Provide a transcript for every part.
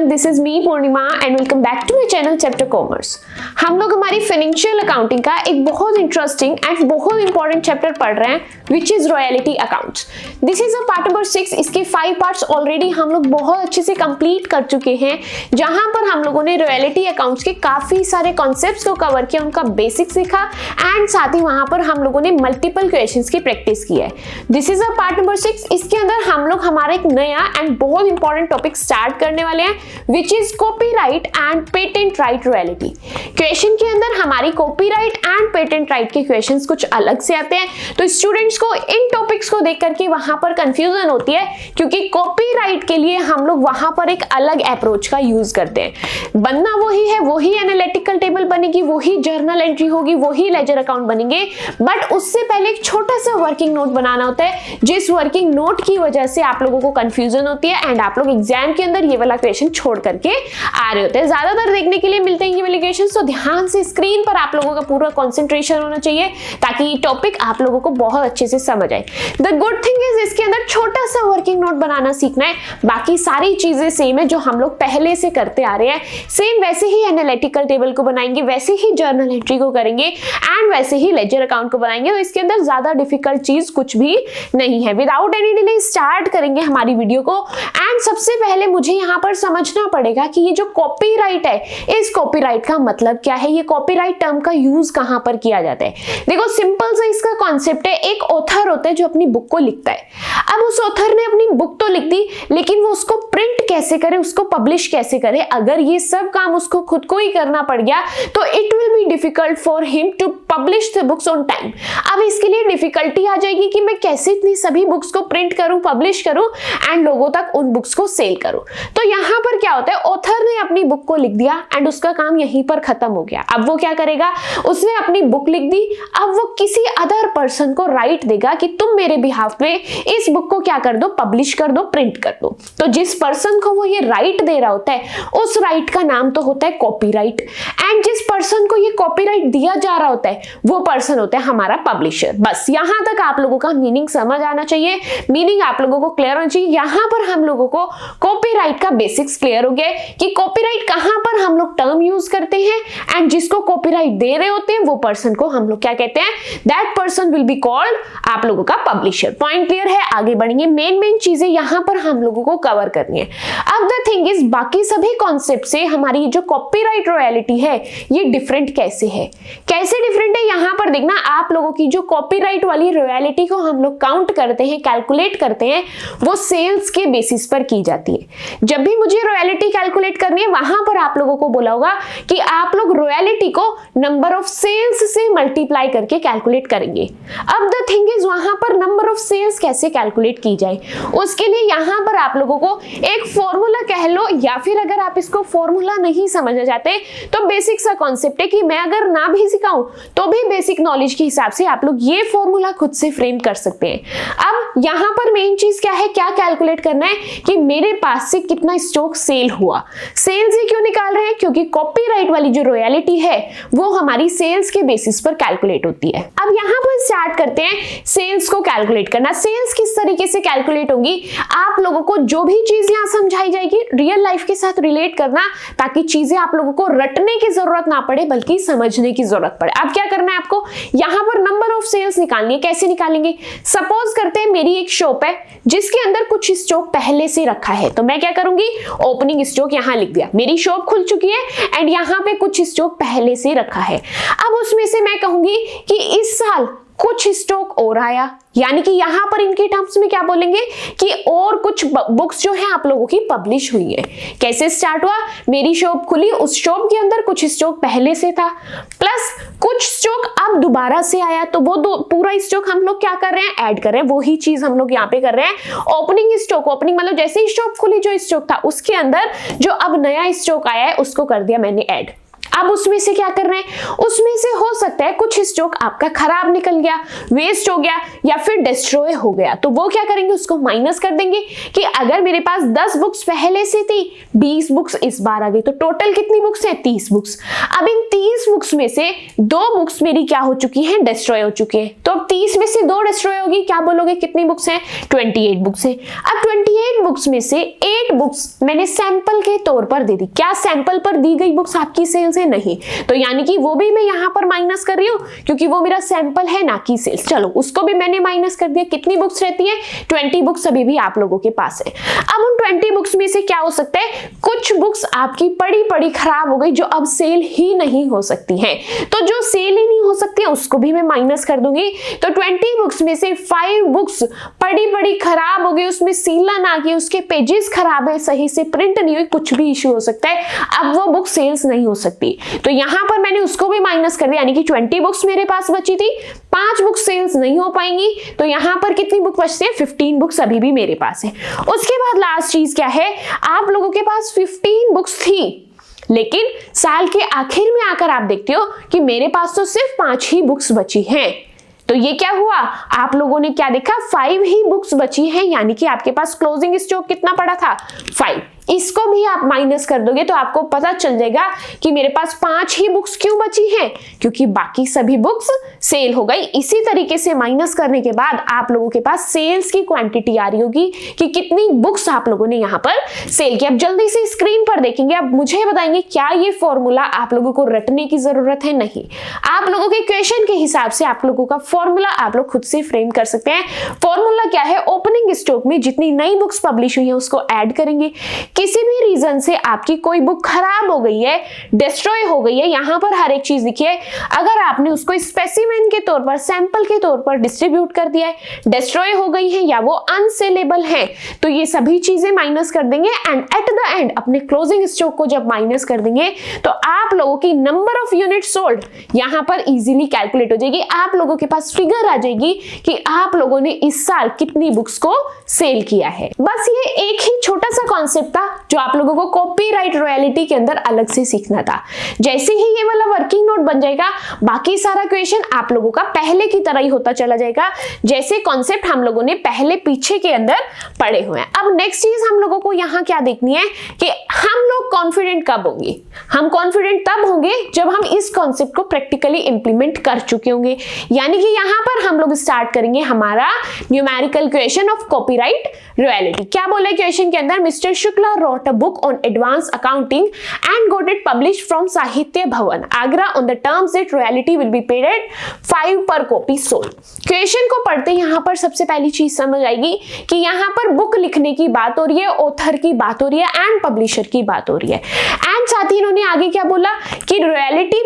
Everyone, this is me Purnima and welcome back to my channel chapter commerce. हम लोग हमारी financial accounting का एक बहुत इंटरेस्टिंग एंड बहुत इंपॉर्टेंट चैप्टर पढ़ रहे हैं which is royalty accounts. This is a part number 6। इसके 5 पार्ट्स ऑलरेडी हम लोग बहुत अच्छे से कंप्लीट कर चुके हैं, जहां पर हम लोगों ने रॉयल्टी अकाउंट्स के काफी सारे कॉन्सेप्ट्स को कवर किया, उनका बेसिक सीखा एंड साथ ही वहां पर हम लोगों ने मल्टीपल क्वेश्चंस की प्रैक्टिस की है। This is a part number 6। इसके अंदर हम लोग हमारा एक नया एंड बहुत इंपॉर्टेंट टॉपिक स्टार्ट करने वाले हैं which is copyright and patent right royalty. Question के अंदर हमारी कॉपीराइट एंड पेटेंट राइट के क्वेश्चंस कुछ अलग से आते हैं, तो स्टूडेंट्स को इन टॉपिक्स को देख करके वहां पर कंफ्यूजन होती है, क्योंकि कॉपीराइट के लिए हम लोग वहां पर एक अलग अप्रोच का यूज करते हैं। बनना वही है, वही एनालिटिकल टेबल बनेगी, वही जर्नल एंट्री होगी, वही लेजर अकाउंट बनेंगे, बट उससे पहले एक छोटा सा वर्किंग नोट बनाना होता है, जिस वर्किंग नोट की वजह से आप लोगों को कंफ्यूजन होती है एंड आप लोग एग्जाम के अंदर ये वाला क्वेश्चन छोड़ करके आ रहे होते हैं। ज्यादातर देखने के लिए मिलते हैं ये वाले क्वेश्चन, तो ध्यान से स्क्रीन पर आप लोगों का पूरा कंसंट्रेशन होना चाहिए ताकि ये टॉपिक आप लोगों को बहुत अच्छे से समझ आए। द गुड थिंग इज इसके अंदर छोटा सा वर्किंग नोट बनाना सीखना है, बाकी सारी चीजें सेम है जो हम लोग पहले से करते आ रहे हैं। सेम वैसे ही एनालिटिकल टेबल को बनाएंगे, वैसे ही जर्नल एंट्री को करेंगे एंड वैसे ही लेजर अकाउंट को बनाएंगे, तो इसके अंदर ज्यादा डिफिकल्ट चीज कुछ भी नहीं है। विदाउट एनी डिले स्टार्ट करेंगे हमारी वीडियो को। एंड सबसे पहले मुझे यहाँ पर समझना पड़ेगा कि ये जो कॉपीराइट है, इस कॉपीराइट का मतलब क्या है, ये कॉपीराइट टर्म का यूज कहां पर किया जाता है। देखो सिंपल सा इसका कॉन्सेप्ट है, एक ऑथर होता है जो अपनी बुक को लिखता है। अब उस ऑथर ने अपनी बुक तो लिख दी, लेकिन वो उसको प्रिंट कैसे करे, उसको पब्लिश कैसे करे, अगर ये सब काम उसको खुद को ही करना पड़ गया तो it will be difficult for him to publish the books on time. अब इसके लिए डिफिकल्टी आ जाएगी कि मैं कैसे इतनी सभी बुक्स को प्रिंट करूं, पब्लिश करूं एंड लोगों तक उन बुक्स को सेल करूं। तो यहां पर क्या होता है, ऑथर ने अपनी बुक को लिख दिया एंड उसका काम यहीं पर खत्म हो गया। अब वो क्या करेगा, उसने अपनी बुक लिख दी, अब वो किसी अदर पर्सन को राइट देगा कि तुम मेरे बिहाफ में इस बुक को क्या कर दो, पब्लिश कर दो, प्रिंट कर दो। तो जिस पर्सन को वो ये राइट दे रहा होता है, उस राइट का नाम तो होता है कॉपीराइट, एंड जिस पर्सन को ये कॉपीराइट दिया जा रहा होता है वो पर्सन होता है हमारा पब्लिशर। बस यहां तक आप लोगों का मीनिंग समझ आना चाहिए, मीनिंग आप लोगों को क्लियर होना चाहिए। यहां पर हम लोगों को कॉपीराइट का बेसिक्स क्लियर हो गया कि कॉपीराइट कहां पर हम लोग टर्म यूज करते हैं एंड जिसको कॉपीराइट दे रहे होते हैं वो पर्सन को हम लोग क्या कहते हैं, that person will be called आप लोगों का पब्लिशर। पॉइंट क्लियर है, आगे बढ़ेंगे। मेन चीजें यहां पर हम लोगों को कवर करनी है। अब द थिंग इज, बाकी सभी कॉन्सेप्ट से हमारी जो कॉपीराइट रॉयल्टी है ये डिफरेंट कैसे है, कैसे डिफरेंट है, यहां पर देखना। आप लोगों की जो कॉपीराइट वाली रॉयल्टी को हम लोग काउंट करते हैं, कैलकुलेट करते हैं, वो सेल्स के बेसिस पर की जाती है। जब भी मुझे रॉयल्टी कैलकुलेट करनी है, वहां पर आप लोगों को बोला होगा कि आप लोग रॉयल्टी को नंबर ऑफ सेल्स से मल्टीप्लाई करके कैलकुलेट करेंगे। अब द थिंग इज, वहां पर नंबर ऑफ सेल्स कैसे कैलकुलेट की जाए, उसके लिए यहां पर आप लोगों को एक फॉर्मूला कह लो, या फिर अगर आप इसको फॉर्मूला नहीं समझना चाहते तो बेसिक सा कॉन्सेप्ट है कि मैं अगर ना भी सिखाऊं तो भी बेसिक नॉलेज के हिसाब से आप लोग ये फॉर्मूला खुद से फ्रेम कर सकते हैं। अब यहां पर मेन चीज क्या है, क्या कैलकुलेट करना है कि मेरे पास से कितना स्टॉक सेल हुआ। सेल्स ही क्यों निकाल रहे हैं, क्योंकि कॉपीराइट वाली जो रॉयल्टी है वो हमारी सेल्स के बेसिस पर कैलकुलेट होती है। अब यहां पर स्टार्ट करते हैं सेल्स को कैलकुलेट करना। सेल्स किस तरीके से कैलकुलेट होगी, आप लोगों को जो भी चीज यहां समझाई जाएगी रियल लाइफ के साथ रिलेट करना, ताकि चीजें आप लोगों को रटने की जरूरत ना पड़े बल्कि समझने की जरूरत पड़े। अब क्या करना है आपको, यहां पर नंबर ऑफ सेल्स निकालनी है। कैसे निकालेंगे, सपोज करते हैं मेरी एक शॉप है जिसके अंदर कुछ स्टॉक पहले से रखा है, तो मैं क्या करूंगी, ओपनिंग स्टॉक यहां लिख दिया। मेरी शॉप खुल चुकी है एंड यहां पे कुछ स्टॉक पहले से रखा है। अब उसमें से मैं कहूंगी कि इस साल कुछ स्टॉक और आया, यानी कि यहां पर इनके टर्म्स में क्या बोलेंगे कि और कुछ बुक्स जो है आप लोगों की पब्लिश हुई है। कैसे स्टार्ट हुआ, मेरी शॉप खुली, उस शॉप के अंदर कुछ स्टॉक पहले से था, प्लस कुछ स्टॉक अब दोबारा से आया, तो वो पूरा स्टॉक हम लोग क्या कर रहे हैं, ऐड कर रहे हैं। वही चीज हम लोग यहाँ पे कर रहे हैं। ओपनिंग स्टॉक, ओपनिंग मतलब जैसे ही शॉप खुली जो स्टॉक था उसके अंदर जो अब नया स्टॉक आया है उसको कर दिया मैंने ऐड। अब उसमें से क्या कर रहे हैं, उसमें से हो सकता है कुछ स्टॉक आपका खराब निकल गया, वेस्ट हो गया या फिर डिस्ट्रॉय हो गया, तो वो क्या करेंगे, उसको माइनस कर देंगे कि अगर मेरे पास 10 बुक्स पहले से थी, 20 बुक्स इस बार आ गई, तो टोटल कितनी बुक्स है, 30 बुक्स। अब इन 30 बुक्स में से 2 बुक्स मेरी क्या हो चुकी हैं, डिस्ट्रॉय हो चुकी है, तो अब 30 में से 2 डिस्ट्रॉय होगी, क्या बोलोगे कितनी बुक्स हैं, 28 बुक्स हैं। अब 28 बुक्स में से 8 बुक्स मैंने सैंपल के तौर पर दे दी, क्या सैंपल पर दी गई बुक्स आपकी सेल से, नहीं, तो यानी कि वो भी मैं यहां पर माइनस कर रही हूं क्योंकि वो मेरा सैंपल है ना कि सेल्स। चलो उसको भी मैंने माइनस कर दिया, कितनी बुक्स रहती है, 20 बुक्स अभी भी आप लोगों के पास है। अब उन 20 बुक्स में से क्या हो सकता है, कुछ बुक्स आपकी पड़ी खराब हो गई जो अब सेल ही नहीं हो सकती हैं, तो जो सेल ही नहीं हो सकती है उसको भी मैं माइनस कर दूंगी। तो 20 बुक्स में से 5 बुक्स पड़ी खराब हो गई, उसमें सीलन आ गई, उसके पेजेस खराब है, सही से प्रिंट नहीं हुई, कुछ भी इश्यू हो सकता है, अब वो बुक सेल्स नहीं हो सकती, तो यहां पर मैंने उसको भी माइनस कर दिया, यानी कि 20 बुक्स मेरे पास बची थी, 5 बुक सेल्स नहीं हो पाएंगी, तो यहां पर कितनी बुक बचती है, 15 बुक्स अभी भी मेरे पास है। उसके बाद लास्ट चीज क्या है, आप लोगों के पास 15 बुक्स थी, लेकिन साल के आखिर में आकर आप देखते हो कि मेरे पास तो सिर्फ 5 ही बुक्स बची हैं, तो ये क्या हुआ, आप लोगों ने क्या देखा, 5 ही बुक्स बची हैं, यानी कि आपके पास क्लोजिंग स्टॉक कितना पड़ा था, 5। इसको भी आप माइनस कर दोगे तो आपको पता चल जाएगा कि मेरे पास 5 ही बुक्स क्यों बची हैं, क्योंकि बाकी सभी बुक्स सेल हो गई। इसी तरीके से माइनस करने के बाद आप लोगों के पास सेल्स की क्वांटिटी आ रही होगी कि कितनी बुक्स आप लोगों ने यहाँ पर सेल की। अब जल्दी से स्क्रीन पर देखेंगे, अब मुझे बताएंगे क्या ये फॉर्मूला आप लोगों को रटने की जरूरत है, नहीं, आप लोगों के क्वेश्चन के हिसाब से आप लोगों का फॉर्मूला आप लोग खुद से फ्रेम कर सकते हैं। फॉर्मूला क्या है, ओपनिंग स्टॉक में जितनी नई बुक्स पब्लिश हुई है उसको ऐड करेंगे, किसी भी रीजन से आपकी कोई बुक खराब हो गई है, डिस्ट्रॉय हो गई है, यहां पर हर एक चीज लिखी है, अगर आपने उसको स्पेसिमेन के तौर पर, सैंपल के तौर पर डिस्ट्रीब्यूट कर दिया है, डिस्ट्रॉय हो गई है या वो अनसेलेबल है, तो ये सभी चीजें माइनस कर देंगे एंड एट द एंड अपने क्लोजिंग स्टॉक को जब माइनस कर देंगे तो आप लोगों की नंबर ऑफ यूनिट सोल्ड यहां पर इजीली कैलकुलेट हो जाएगी। आप लोगों के पास फिगर आ जाएगी कि आप लोगों ने इस साल कितनी बुक्स को सेल किया है। बस ये एक ही छोटा सा कॉन्सेप्ट था जो आप लोगों को कॉपीराइट रॉयल्टी के अंदर अलग से सीखना था। जैसे ही ये वाला वर्किंग नोट बन जाएगा, बाकी सारा क्वेश्चन आप लोगों का पहले की तरह ही होता चला जाएगा, जैसे कॉन्सेप्ट हम लोगों ने पहले पीछे के अंदर पढ़े हुए हैं। अब नेक्स्ट चीज हम लोगों को यहाँ क्या देखनी है कि हम लोग कॉन्फिडेंट कब होंगे, हम कॉन्फिडेंट तब होंगे जब हम इस कॉन्सेप्ट को प्रैक्टिकली इंप्लीमेंट कर चुके होंगे। यानी कि यहाँ पर हम लोग स्टार्ट करेंगे हमारा numerical question of copyright royalty. क्या बोला है क्वेश्चन के अंदर, mister Shukla wrote a book on advanced accounting and got it published from Sahitya Bhavan, Agra on the terms that royalty will be paid at 5 per copy sold। Question को पढ़ते यहाँ पर सबसे पहली चीज समझ आएगी कि यहाँ पर बुक लिखने की बात हो रही है, ऑथर की बात हो रही है एंड पब्लिशर की बात हो रही है। एंड साथ ही इन्होंने आगे क्या बोला कि रॉयल्टी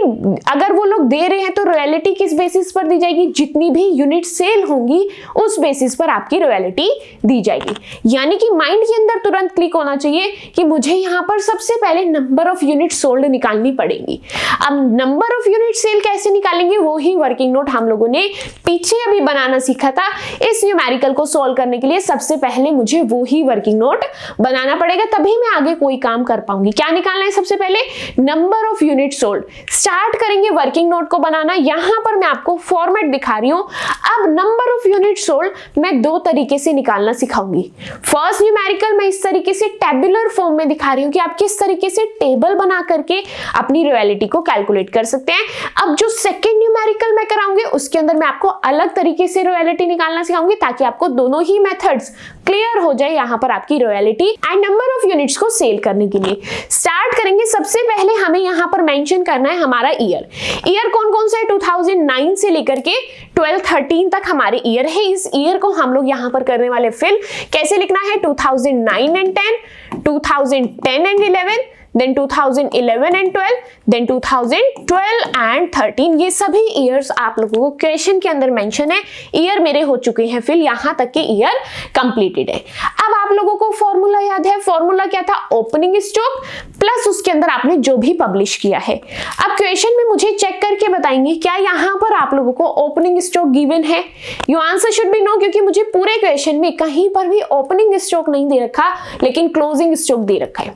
अगर वो लोग दे रहे हैं तो रॉयल्टी किस बेसिस पर दी जाएगी, जितनी भी यूनिट सेल होंगी उस बेसिस पर आपकी रॉयल्टी दी जाएगी। यानी कि माइंड के अंदर तुरंत क्लिक होना चाहिए कि मुझे यहाँ पर सबसे पहले नंबर ऑफ यूनिट सोल्ड निकालनी पड़ेगी। अब नंबर ऑफ यूनिट सेल कैसे निकालेंगे, वो ही वर्किंग नोट हम लोगों ने पीछे अभी बनाना सीखा था। इस न्यूमेरिकल को सॉल्व करने के लिए सबसे पहले मुझे वो ही वर्किंग नोट बनाना पड़ेगा, तभी मैं आगे कोई काम कर पाऊंगी। क्या निकालना है, सबसे पहले number of unit sold. Start करेंगे वर्किंग नोट को बनाना। यहां पर मैं आपको फॉर्मेट दिखा रही हूं। अब नंबर ऑफ यूनिट सोल्ड मैं 2 तरीके से निकालना सिखाऊंगी। फर्स्ट न्यूमेरिकल मैं इस तरीके से टेबुलर फॉर्म में दिखा रही हूं कि आप किस तरीके से टेबल बना करके अपनी रॉयल्टी को कैलकुलेट कर सकते हैं। अब जो सेकंड न्यूमेरिकल मैं कराऊंगी उसके अंदर मैं आपको अलग तरीके से रॉयल्टी निकालना सिखाऊंगी, ताकि आपको दोनों ही मेथड्स क्लियर हो जाए यहां पर आपकी royalty and number of units को सेल करने के लिए। स्टार्ट करेंगे, सबसे पहले हमें यहां पर मेंशन करना है हमारा ईयर। ईयर कौन कौन सा है, 2009 से लेकर के 12-13 तक हमारे ईयर है। इस ईयर को हम लोग यहां पर करने वाले फिल कैसे लिखना है, 2009 and 10, 2010 and 11, then 2011 and 12, then 2012 and 13। ये सभी ईयर्स आप लोगों को क्वेश्चन के अंदर मेंशन है। ईयर मेरे हो चुके हैं फिल, यहां तक के ईयर कंप्लीटेड है। अब आप लोगों को फॉर्मूला याद है, फॉर्मूला क्या था, ओपनिंग स्टॉक प्लस उसके अंदर आपने जो भी पब्लिश किया है। अब क्वेश्चन में मुझे चेक करके बताएंगे क्या यहां पर आप लोगों को ओपनिंग स्टॉक गिवन है। Your answer should be no, क्योंकि मुझे पूरे क्वेश्चन में कहीं पर भी ओपनिंग स्टॉक नहीं दे रखा, लेकिन क्लोजिंग स्टॉक दे रखा है।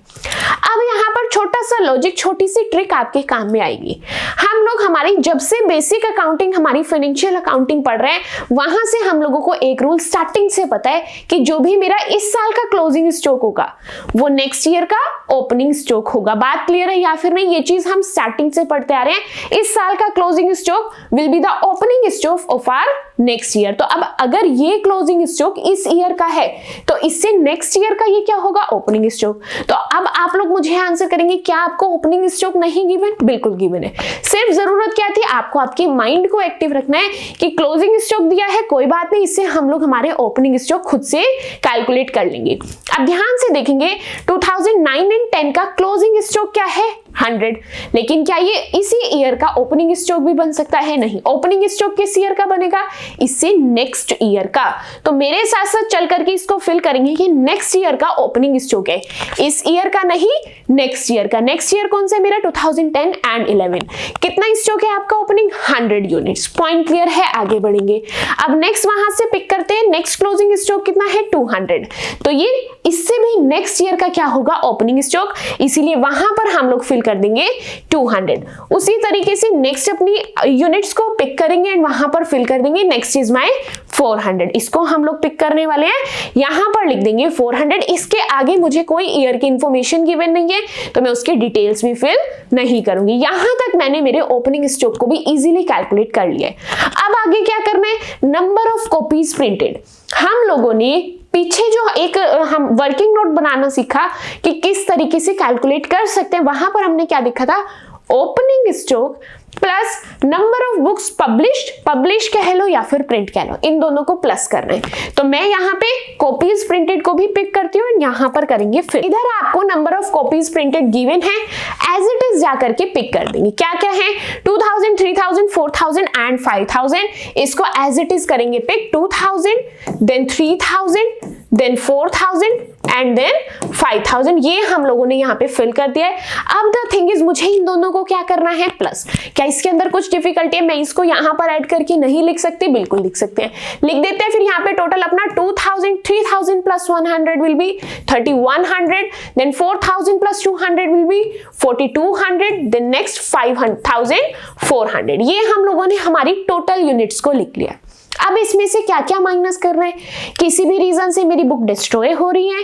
अब यहाँ पर छोटा सा लॉजिक, छोटी सी ट्रिक आपके काम में आएगी। हम लोग हमारी जब से बेसिक अकाउंटिंग, हमारी फाइनेंशियल अकाउंटिंग पढ़ रहे हैं, वहां से हम लोगों को एक रूल स्टार्टिंग से पता है कि जो भी मेरा इस साल का क्लोजिंग स्टॉक होगा वो नेक्स्ट ईयर का ओपनिंग स्टॉक होगा। बात क्लियर है या फिर नहीं? ये चीज हम स्टार्टिंग से पढ़ते आ रहे हैं। इस साल का closing stock will be the opening stock of our next year. तो अब अगर ये क्लोजिंग स्टॉक इस ईयर का है तो इससे नेक्स्ट ईयर का ये क्या होगा? Opening stock. तो अब आप लोग मुझे आंसर करेंगे, क्या आपको ओपनिंग स्टॉक नहीं गिवन? बिल्कुल गिवन है। सिर्फ जरूरत क्या थी? आपको आपके माइंड को एक्टिव रखना है कि क्लोजिंग स्टॉक दिया है, कोई बात नहीं, इससे हम लोग हमारे ओपनिंग स्टॉक खुद से कैलकुलेट कर लेंगे। अब ध्यान से देखेंगे 2009 एंड 10 का क्लोजिंग स्टॉक क्या है? 100। लेकिन क्या ये इसी ईयर का ओपनिंग स्टॉक भी बन सकता है? नहीं। ओपनिंग स्टॉक किस ईयर का बनेगा? इससे नेक्स्ट ईयर का। तो मेरे साथ साथ चल करके इसको फिल करेंगे कि नेक्स्ट ईयर का ओपनिंग स्टॉक है, इस ईयर का नहीं, नेक्स्ट ईयर का। नेक्स्ट ईयर कौन सा है मेरा? 2010 एंड 11। कितना स्टॉक है आपका ओपनिंग? 100 यूनिट्स। पॉइंट क्लियर है? आगे बढ़ेंगे। अब नेक्स्ट वहां से पिक करते हैं, नेक्स्ट क्लोजिंग स्टॉक कितना है? 200। तो ये इससे भी नेक्स्ट ईयर का क्या होगा? Opening stock. इसीलिए वहां पर हम लोग फिल कर देंगे 200। उसी तरीके से नेक्स्ट अपनी यूनिट्स को पिक करेंगे एंड वहां पर फिल कर देंगे नेक्स्ट इज माय 400। इसको हम लोग पिक करने वाले हैं, यहां पर लिख देंगे 400। इसके आगे मुझे कोई ईयर की इंफॉर्मेशन गिवन नहीं है तो मैं उसके डिटेल्स भी फिल नहीं करूंगी। यहां तक मैंने मेरे ओपनिंग स्टॉक को भी इजीली कैलकुलेट कर लिया है। अब आगे क्या करना है? Number of copies printed. हम लोगों ने पीछे जो एक हम वर्किंग नोट बनाना सीखा कि किस तरीके से कैलकुलेट कर सकते हैं, वहां पर हमने क्या देखा था? Opening stock plus number of books published, publish कह लो या फिर प्रिंट कह लो, इन दोनों को प्लस करना है। तो मैं यहाँ पे कॉपीज प्रिंटेड को भी पिक करती हूँ, यहाँ पर करेंगे फिर। इधर आपको number of copies printed given है, एज इट इज जा करके पिक कर देंगे। क्या क्या है? 2000, 3000, 4000 एंड 5000। इसको एज इट इज करेंगे pick. 2000, then 3000, then 4000 and then 5000। ये हम लोगों ने यहाँ पे फिल कर दिया है। अब द थिंग इज, मुझे इन दोनों को क्या करना है? प्लस। क्या इसके अंदर कुछ डिफिकल्टी है? मैं इसको यहाँ पर ऐड करके नहीं लिख सकती? बिल्कुल लिख सकते हैं, लिख देते हैं। फिर यहाँ पे टोटल अपना 2000, 3000 plus 100 will be 3100, then 4000 plus 200 will be 4200, then next 5400। ये हम लोगों ने हमारी टोटल यूनिट्स को लिख लिया। अब इसमें से क्या क्या माइनस कर रहे हैं? किसी भी रीजन से मेरी बुक डिस्ट्रॉय हो रही है,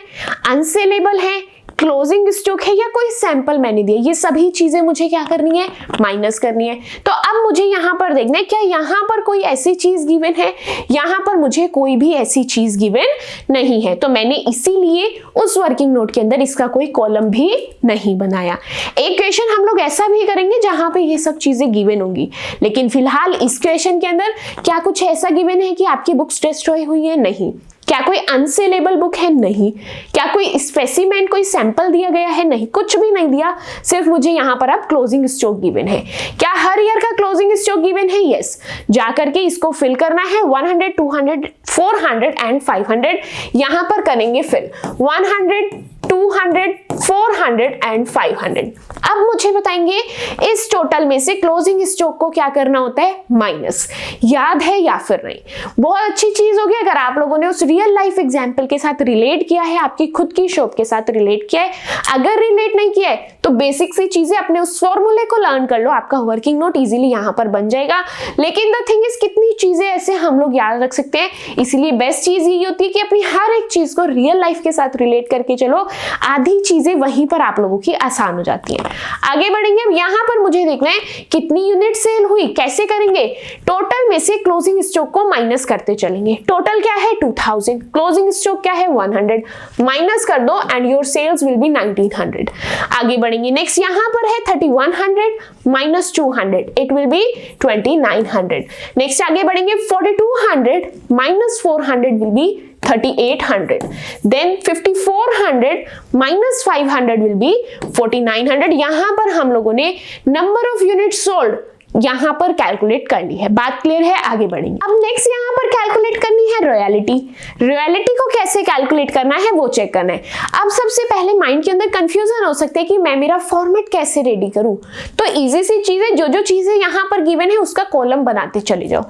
अनसेलेबल है, क्लोजिंग स्टॉक है या कोई सैंपल मैंने दिया, ये सभी चीजें मुझे क्या करनी है? माइनस करनी है। तो अब मुझे यहाँ पर देखना है, क्या यहाँ पर कोई ऐसी चीज गिवन है? यहाँ पर मुझे कोई भी ऐसी चीज गिवन नहीं है, तो मैंने इसीलिए उस वर्किंग नोट के अंदर इसका कोई कॉलम भी नहीं बनाया। एक क्वेश्चन हम लोग ऐसा भी करेंगे जहां पे ये सब चीजें गिवन होंगी, लेकिन फिलहाल इस क्वेश्चन के अंदर क्या कुछ ऐसा गिवन है कि आपकी बुक्स डिस्ट्रॉय हुई है? नहीं। क्या कोई अनसेलेबल बुक है? नहीं। क्या कोई स्पेसिमेन, कोई सैंपल दिया गया है? नहीं, कुछ भी नहीं दिया। सिर्फ मुझे यहाँ पर अब क्लोजिंग स्टॉक गिवन है। क्या हर ईयर का क्लोजिंग स्टॉक गिवन है? यस। जा करके इसको फिल करना है 100, 200, 400 एंड 500। यहाँ पर करेंगे फिल 100, 200, 400 एंड 500। अब मुझे बताएंगे इस टोटल में से क्लोजिंग स्टॉक को क्या करना होता है? माइनस। याद है या फिर नहीं? बहुत अच्छी चीज होगी अगर आप लोगों ने उस रियल लाइफ एग्जांपल के साथ रिलेट किया है, आपकी खुद की शॉप के साथ रिलेट किया है। अगर रिलेट नहीं किया है तो बेसिक सी चीजें अपने उस फॉर्मूले को लर्न कर लो, आपका वर्किंग नोट इजीली यहाँ पर बन जाएगा। लेकिन द थिंग इज, कितनी चीजें ऐसे हम लोग याद रख सकते हैं, इसीलिए बेस्ट चीज यही होती है कि अपनी हर एक चीज को रियल लाइफ के साथ रिलेट करके चलो, आधी चीजें वहीं पर आप लोगों की आसान हो जाती हैं। आगे बढ़ेंगे। अब यहाँ पर मुझे देखना है कितनी यूनिट सेल हुई। कैसे करेंगे? टोटल में से क्लोजिंग स्टॉक को माइनस करते चलेंगे। टोटल क्या है? 2000, क्लोजिंग स्टॉक क्या है? 100, माइनस कर दो and your sales will be 1900। आगे बढ़ेंगे। नेक्स्ट यहाँ पर है 3100 minus 200, it will be 2900। Next आगे बढ़ेंगे 4200 minus 400 will be 3800, then 5400 minus 500 will be 4900। यहां पर हम लोगों ने नंबर ऑफ यूनिट सोल्ड यहाँ पर कैलकुलेट करनी है। बात क्लियर है, आगे बढ़ेंगे। अब नेक्स्ट यहाँ पर कैलकुलेट करनी है रॉयल्टी। रॉयल्टी को कैसे कैलकुलेट करना है वो चेक करना है। अब सबसे पहले माइंड के अंदर कंफ्यूजन हो सकता है कि मैं मेरा फॉर्मेट कैसे रेडी करूं। तो इजी सी चीज है, जो जो चीजें यहाँ पर गिवन है उसका कॉलम बनाते चले जाओ।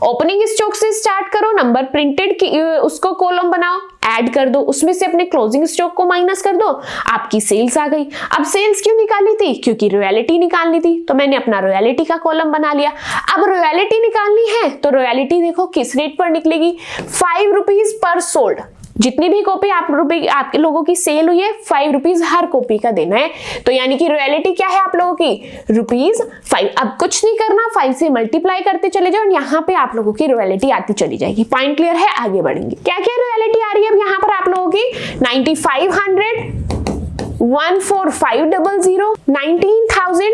ओपनिंग स्टॉक से स्टार्ट करो, नंबर प्रिंटेड की उसको कॉलम बनाओ, ऐड कर दो, उसमें से अपने क्लोजिंग स्टॉक को माइनस कर दो, आपकी सेल्स आ गई। अब सेल्स क्यों निकाली थी? क्योंकि रॉयल्टी निकालनी थी, तो मैंने अपना रॉयल्टी का कॉलम बना लिया। अब रॉयल्टी निकालनी है तो रॉयल्टी देखो किस रेट पर निकलेगी, 5 रुपीज पर सोल्ड। जितनी भी कॉपी आपके लोगों की सेल हुई है, 5 रुपीज हर कॉपी का देना है। तो यानी कि रॉयल्टी क्या है आप लोगों की, ₹5। अब कुछ नहीं करना, 5 से मल्टीप्लाई करते चले जाओ, यहाँ पे आप लोगों की रॉयल्टी आती चली जाएगी। पॉइंट क्लियर है, आगे बढ़ेंगे। क्या क्या रॉयल्टी आ रही है अब यहाँ पर आप लोगों की, 9500, 14500, 19,000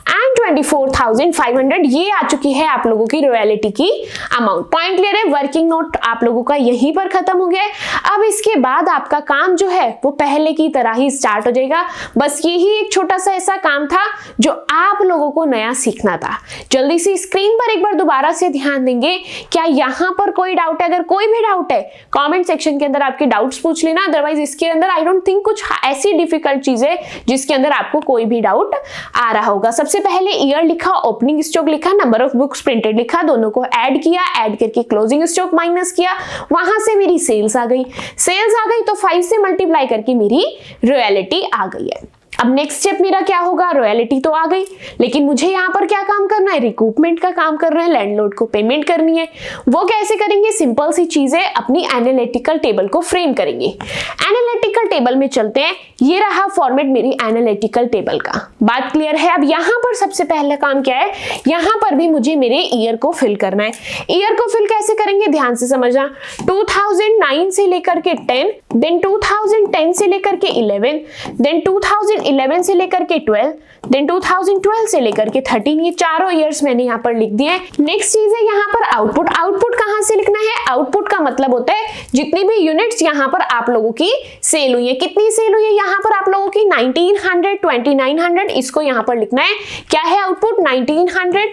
एंड 24,500 ये आ चुकी है आप लोगों की रॉयल्टी की अमाउंट। पॉइंट क्लियर है, वर्किंग नोट आप लोगों का यहीं पर खत्म हो गया है। अब इसके बाद आपका काम जो है वो पहले की तरह ही स्टार्ट हो जाएगा। बस यही एक छोटा सा ऐसा काम था जो आप लोगों को नया सीखना था। जल्दी से स्क्रीन पर एक बार दोबारा से ध्यान देंगे। क्या यहाँ पर कोई डाउट है? अगर कोई भी डाउट है कॉमेंट सेक्शन के अंदर आपके डाउट्स पूछ लेना, अदरवाइज इसके अंदर आई डोंट थिंक कुछ ऐसी डिफिकल्ट चीज है जिसके अंदर आपको कोई भी डाउट आ रहा होगा। सबसे पहले ईयर लिखा, ओपनिंग स्टॉक लिखा, नंबर ऑफ बुक्स प्रिंटेड लिखा, दोनों को ऐड किया, ऐड करके क्लोजिंग स्टॉक माइनस किया, वहां से मेरी सेल्स आ गई। सेल्स आ गई तो 5 से मल्टीप्लाई करके मेरी रॉयल्टी आ गई है। अब नेक्स्ट स्टेप मेरा क्या होगा, रॉयल्टी तो आ गई, लेकिन मुझे यहाँ पर क्या काम करना है, रिकूपमेंट का काम करना है, लैंडलॉर्ड को पेमेंट करनी है। वो कैसे करेंगे? सिंपल सी चीजें, अपनी एनालिटिकल टेबल को फ्रेम करेंगे। एनालिटिकल टेबल में चलते हैं, ये रहा फॉर्मेट मेरी एनालिटिकल टेबल का। बात क्लियर है? अब यहाँ पर सबसे पहला काम क्या है, यहाँ पर भी मुझे मेरे ईयर को फिल करना है। ईयर को फिल कैसे करेंगे, ध्यान से समझना। 2009 से लेकर के 10, देन 2010 से लेकर के 11, देन 2011 से लेकर के 12, देन 2012 से लेकर के 13, ये चारों ईयर्स मैंने यहाँ पर लिख दिए। नेक्स्ट चीज है यहाँ पर आउटपुट। आउटपुट कहाँ से लिखना है? आउटपुट का मतलब होता है जितनी भी यूनिट्स यहाँ पर आप लोगों की सेल हुई है। कितनी सेल हुई है यहाँ पर आप लोगों की? 1900, 2900, इसको यहाँ पर लिखना है। क्या है आउटपुट? 1900,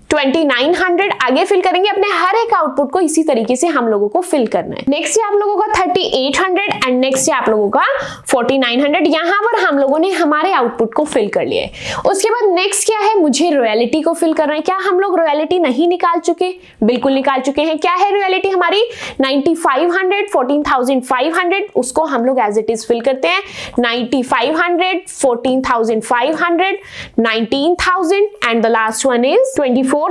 2900 आगे फिल करेंगे। अपने हर एक आउटपुट को इसी तरीके से हम लोगों को फिल करना है। नेक्स्ट है आप लोगों का 3800 एंड नेक्स्ट है आप लोगों का 4900। यहाँ पर हम लोगों ने हमारे आउटपुट को फिल कर लिया है। उसके बाद नेक्स्ट क्या है, मुझे रॉयल्टी को फिल करना है। क्या हम लोग रॉयल्टी नहीं निकाल चुके? बिल्कुल निकाल चुके हैं। क्या है रॉयल्टी हमारी? 9500, 14,500, उसको हम लोग एज इट इज फिल करते हैं। 9500, 14,500, 19,000 and the last one is 24,500।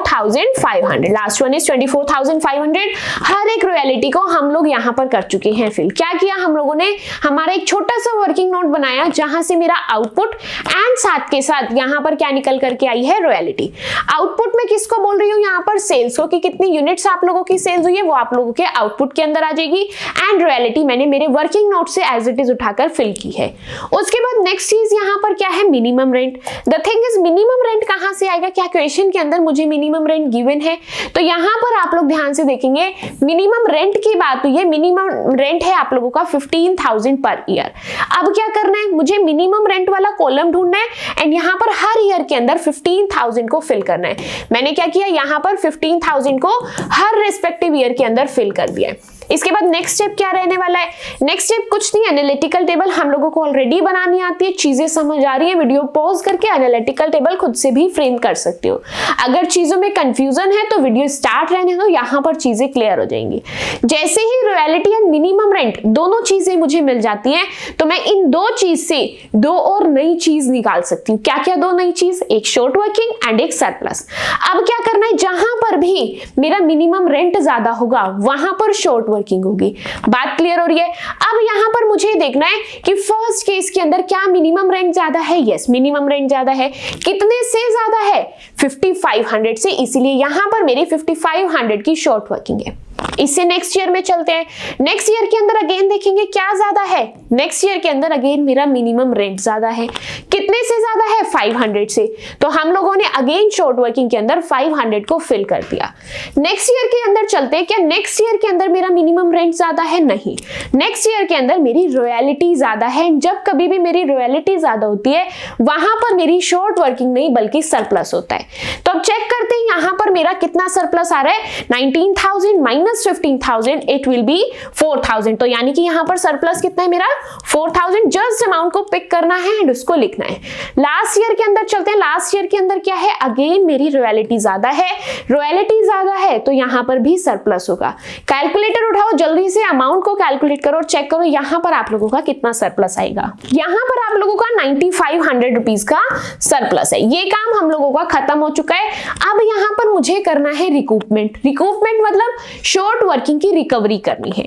Last one is 24,500। हर एक रॉयल्टी को हम लोग यहाँ पर कर चुके हैं फिल। क्या किया हम लोगों ने? हमारा एक छोटा सा वर्किंग नोट बनाया जहां से मेरा आउटपुट एंड साथ के साथ यहाँ पर क्या निकल करके आई है, रॉयल्टी। आउटपुट में किसको बोल रही हूँ यहाँ पर? सेल्स को, कि कितनी यूनिट्स आप लोगों की सेल्स हुई है वो आप लोगों के आउटपुट के अंदर आ जाएगी। एंड रॉयल्टी मैंने मेरे वर्किंग नोट से एज इट इज उठाकर फिल की है। उसके बाद नेक्स्ट चीज यहाँ पर क्या है, minimum rent. The thing is minimum rent कहां से आएगा? क्या क्वेश्चन के अंदर मुझे मिनिमम रेंट गिवन है? तो यहाँ पर आप लोग ध्यान से देखेंगे, मिनिमम रेंट की बात हुई है। मिनिमम रेंट है आप लोगों का 15,000 पर ईयर। अब क्या करना है, मुझे मिनिमम रेंट वाला कॉलम ढूंढना है एंड यहाँ पर हर ईयर के अंदर 15,000 को फिल करना है। मैंने क्या किया, यहाँ पर 15,000 को हर रेस्पेक्टिव ईयर के अंदर फिल कर दिया है। इसके बाद नेक्स्ट स्टेप क्या रहने वाला है? नेक्स्ट स्टेप कुछ नहीं, एनालिटिकल टेबल हम लोगों को ऑलरेडी बनानी आती है। चीजें समझ आ रही है, वीडियो पॉज करके एनालिटिकल टेबल खुद से भी फ्रेम कर सकते हो। अगर चीजों में कंफ्यूजन है तो वीडियो स्टार्ट रहने दो, यहाँ पर चीजें क्लियर हो जाएंगी। जैसे ही रॉयल्टी एंड मिनिमम रेंट दोनों चीजें मुझे मिल जाती हैं तो मैं इन दो चीज से दो और नई चीज निकाल सकती हूँ। क्या क्या दो नई चीज? एक शॉर्ट वर्किंग एंड एक सरप्लस। अब क्या करना है, जहां पर भी मेरा मिनिमम रेंट ज्यादा होगा वहां पर शॉर्ट वर्किंग होगी। बात क्लियर हो रही है? अब यहां पर मुझे देखना है कि फर्स्ट केस के अंदर क्या मिनिमम रेंट ज्यादा है? यस, मिनिमम रेंट ज्यादा है। कितने से ज्यादा है? 5500 से, इसलिए यहां पर मेरी 5500 की शॉर्ट वर्किंग है। इससे नेक्स्ट ईयर में चलते हैं। नेक्स्ट ईयर के अंदर अगेन देखेंगे क्या ज्यादा है, नेक्स्ट ईयर के अंदर अगेन मेरा मिनिमम रेंट ज्यादा है। कितने से ज्यादा है? 500 से। तो हम लोगों ने अगेन शॉर्ट वर्किंग के अंदर 500 को फिल कर दिया। नेक्स्ट ईयर के अंदर चलते हैं, क्या नेक्स्ट ईयर के अंदर मेरा मिनिमम रेंट ज्यादा है? नहीं, नेक्स्ट ईयर के अंदर मेरी रॉयल्टी ज्यादा है। जब कभी भी मेरी रॉयल्टी ज्यादा होती है वहां पर मेरी शॉर्ट वर्किंग नहीं बल्कि सरप्लस होता है। तो अब चेक करते हैं यहां पर मेरा कितना सरप्लस आ रहा है। 19,000 माइनस 15,000 इट विल बी 4,000। तो यानी कि यहां पर सरप्लस कितना है मेरा? 4,000। जस्ट अमाउंट को पिक करना है एंड उसको लिखना है। लास्ट ईयर के अंदर चलते हैं। लास्ट ईयर के अंदर क्या है? अगेन मेरी रॉयल्टी ज्यादा है, रॉयल्टी ज्यादा है तो यहां पर भी सरप्लस होगा। कैलकुलेटर उठाओ, जल्दी से अमाउंट को कैलकुलेट करो और चेक करो यहां पर आप लोगों का कितना सरप्लस आएगा। यहां पर आप लोगों का 9,500 रुपीज का सरप्लस है। ये काम हम लोगों का खत्म हो चुका है। अब यहां पर मुझे करना है रिकूपमेंट। रिकूपमेंट मतलब शॉर्ट वर्किंग की रिकवरी करनी है।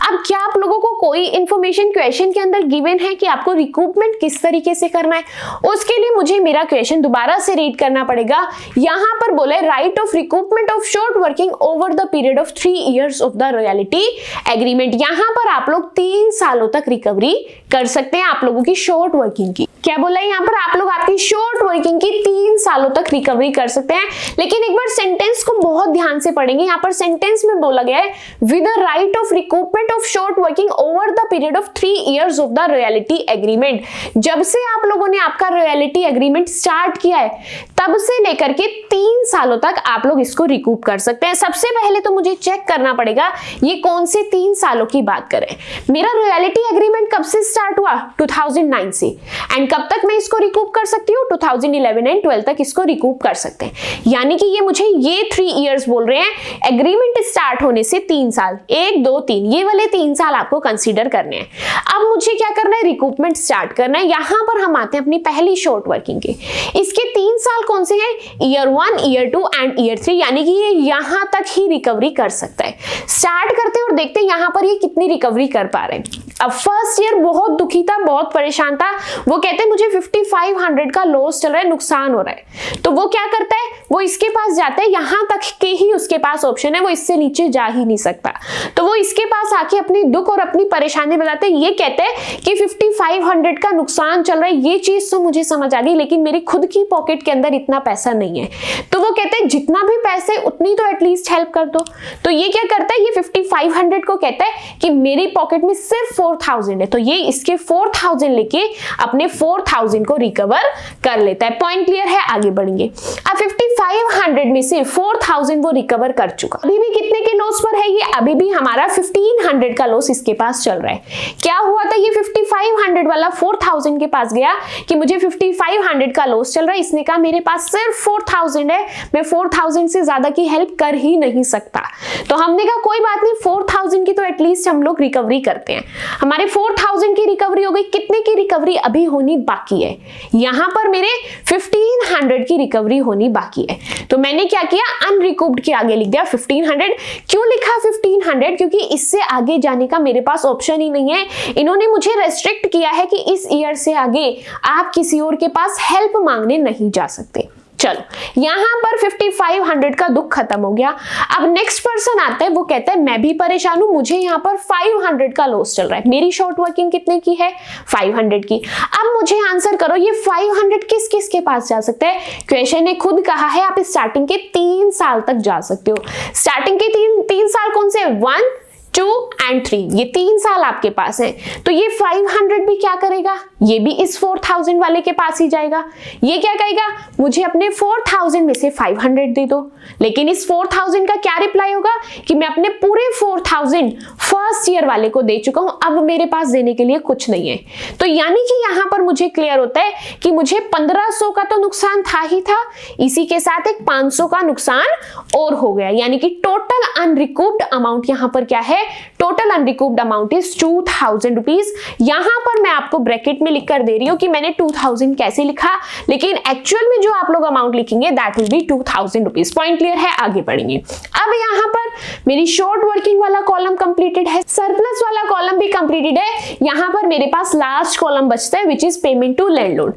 अब क्या आप लोगों को कोई इंफॉर्मेशन क्वेश्चन के अंदर गिवन है कि आपको रिकूपमेंट किस तरीके से करना है? उसके लिए मुझे मेरा क्वेश्चन दोबारा से रीड करना पड़ेगा। यहां पर बोले write off recoupment of short working over the period of 3 years of the royalty agreement. यहां पर आप लोग 3 सालों तक रिकवरी कर सकते हैं आप लोगों की शॉर्ट वर्किंग की। क्या बोला है यहाँ पर? आप लोग आपकी शॉर्ट वर्किंग की 3 सालों तक रिकवरी कर सकते हैं। लेकिन एक बार सेंटेंस को बहुत ध्यान से पढ़ेंगे। यहाँ पर सेंटेंस में बोला गया है with the write off recoupment of short working over the period of 3 years of the royalty agreement. जब से आप लोगों ने आपका रॉयल्टी एग्रीमेंट स्टार्ट किया है तब से लेकर के 3 सालों तक आप लोग इसको रिकूप कर सकते हैं। सबसे पहले तो मुझे चेक करना पड़ेगा ये कौन से 3 सालों की बात करें। मेरा रॉयल्टी एग्रीमेंट कब से स्टार्ट हुआ? 2009 से। एंड कब तक मैं इसको रिकूप कर सकती हूँ? 2011 एंड 12 तक इसको रिकूप कर सकते हैं। यानी कि ये मुझे ये 3 इयर्स बोल रहे हैं। एग्रीमेंट स्टार्ट होने से 3 साल, 1 2 3, ये वाले 3 साल आपको कंसीडर करने हैं। अब मुझे क्या करना है? रिकूपमेंट स्टार्ट करना है। यहां पर हम आते हैं अपनी पहली शॉर्ट वर्किंग के। इसके 3 साल कौन से हैं? Year 1, year 2 and year 3। यानी कि ये यहां तक ही रिकवरी कर सकता है। स्टार्ट करते हैं और देखते हैं यहां पर ये कितनी रिकवरी कर पा रहे हैं। अब फर्स्ट ईयर बहुत दुखी था, बहुत परेशान था। वो कहते हैं मुझे 5500 का लॉस चल रहा है, नुकसान हो रहा है। तो वो क्या करता है? वो इसके पास जाता है, यहां तक के ही उसके पास ऑप्शन है, वो इससे नीचे जा ही नहीं सकता। तो वो इसके पास आके अपनी दुख और अपनी परेशानी बताते हैं। ये कहते हैं कि 5500 का नुकसान चल रहा है, ये चीज तो मुझे समझ आ गई, लेकिन मेरी खुद की पॉकेट के अंदर इतना पैसा नहीं है। तो वो कहते हैं जितना भी पैसे उतनी तो एटलीस्ट हेल्प कर दो। तो ये क्या करता है? ये 5500 को कहता है कि मेरी पॉकेट में सिर्फ 4000 है, तो ये इसके 4000 लेके अपने 4000 को रिकवर कर लेता है। पॉइंट क्लियर है? आगे बढ़ेंगे। अब 5500 में से 4000 वो रिकवर कर चुका। अभी भी कितने के लॉस पर है ये? अभी भी हमारा 1500 का लॉस इसके पास चल रहा है। क्या हुआ था? ये 5500 वाला 4000 के पास गया कि मुझे 5500 का लॉस चल रहा है। इसने कहा मेरे पास सिर्फ 4000 है, मैं 4000 से ज्यादा की हेल्प कर ही नहीं सकता। तो हमने कहा कोई बात नहीं, 4000 की तो एटलीस्ट हम लोग रिकवरी करते हैं। हमारे 4000 की रिकवरी हो गई। कितने की रिकवरी अभी होनी बाकी है? यहां पर मेरे 1500 की रिकवरी होनी बाकी है। तो मैंने क्या किया? अनरिकूप्ड के आगे लिख दिया 1500। क्यों लिखा 1500? क्योंकि इससे आगे जाने का मेरे पास ऑप्शन ही नहीं है। इन्होंने मुझे रेस्ट्रिक्ट किया है कि इस ईयर से आगे आप किसी और के पास हेल्प मांगने नहीं जा सकते। चलो यहां पर 5500 का दुख खत्म हो गया। अब नेक्स्ट पर्सन आता है, वो कहता है मैं भी परेशान हूं, मुझे यहां पर 500 का लॉस चल रहा है। मेरी शॉर्ट वर्किंग कितने की है? 500 की। अब मुझे आंसर करो ये 500 किस किस के पास जा सकते हैं? क्वेश्चन ने खुद कहा है आप स्टार्टिंग के 3 साल तक जा सकते हो। स्टार्टिंग के 3 साल कौन से? 1, 2 एंड 3, ये 3 साल आपके पास है। तो ये 500 भी क्या करेगा? ये भी इस 4000 वाले के पास ही जाएगा। ये क्या कहेगा? मुझे अपने 4000 में से 500 दे दो। लेकिन इस 4000 का क्या रिप्लाई होगा कि मैं अपने पूरे 4000 फर्स्ट ईयर वाले को दे चुका हूं, अब मेरे पास देने के लिए कुछ नहीं है। तो यानी कि यहां पर मुझे क्लियर होता है कि मुझे 1500 का तो नुकसान था ही था, इसी के साथ एक 500 का नुकसान और हो गया। यानी कि टोटल अनरिकूप्ड अमाउंट यहां पर क्या है? Total unrecouped amount is 2000 rupees. यहां पर मैं आपको ब्रैकेट में लिख कर दे रही हूँ कि मैंने 2000 कैसे लिखा, लेकिन एक्चुअल में जो आप लोग अमाउंट लिखेंगे that will be 2000 rupees. Point clear है? आगे बढ़ेंगे। अब यहाँ पर मेरी शॉर्ट वर्किंग वाला कॉलम कंप्लीटेड है, सरप्लस वाला कॉलम भी कंप्लीटेड है। यहाँ पर मेरे पास लास्ट कॉलम बचता है which is payment to landlord.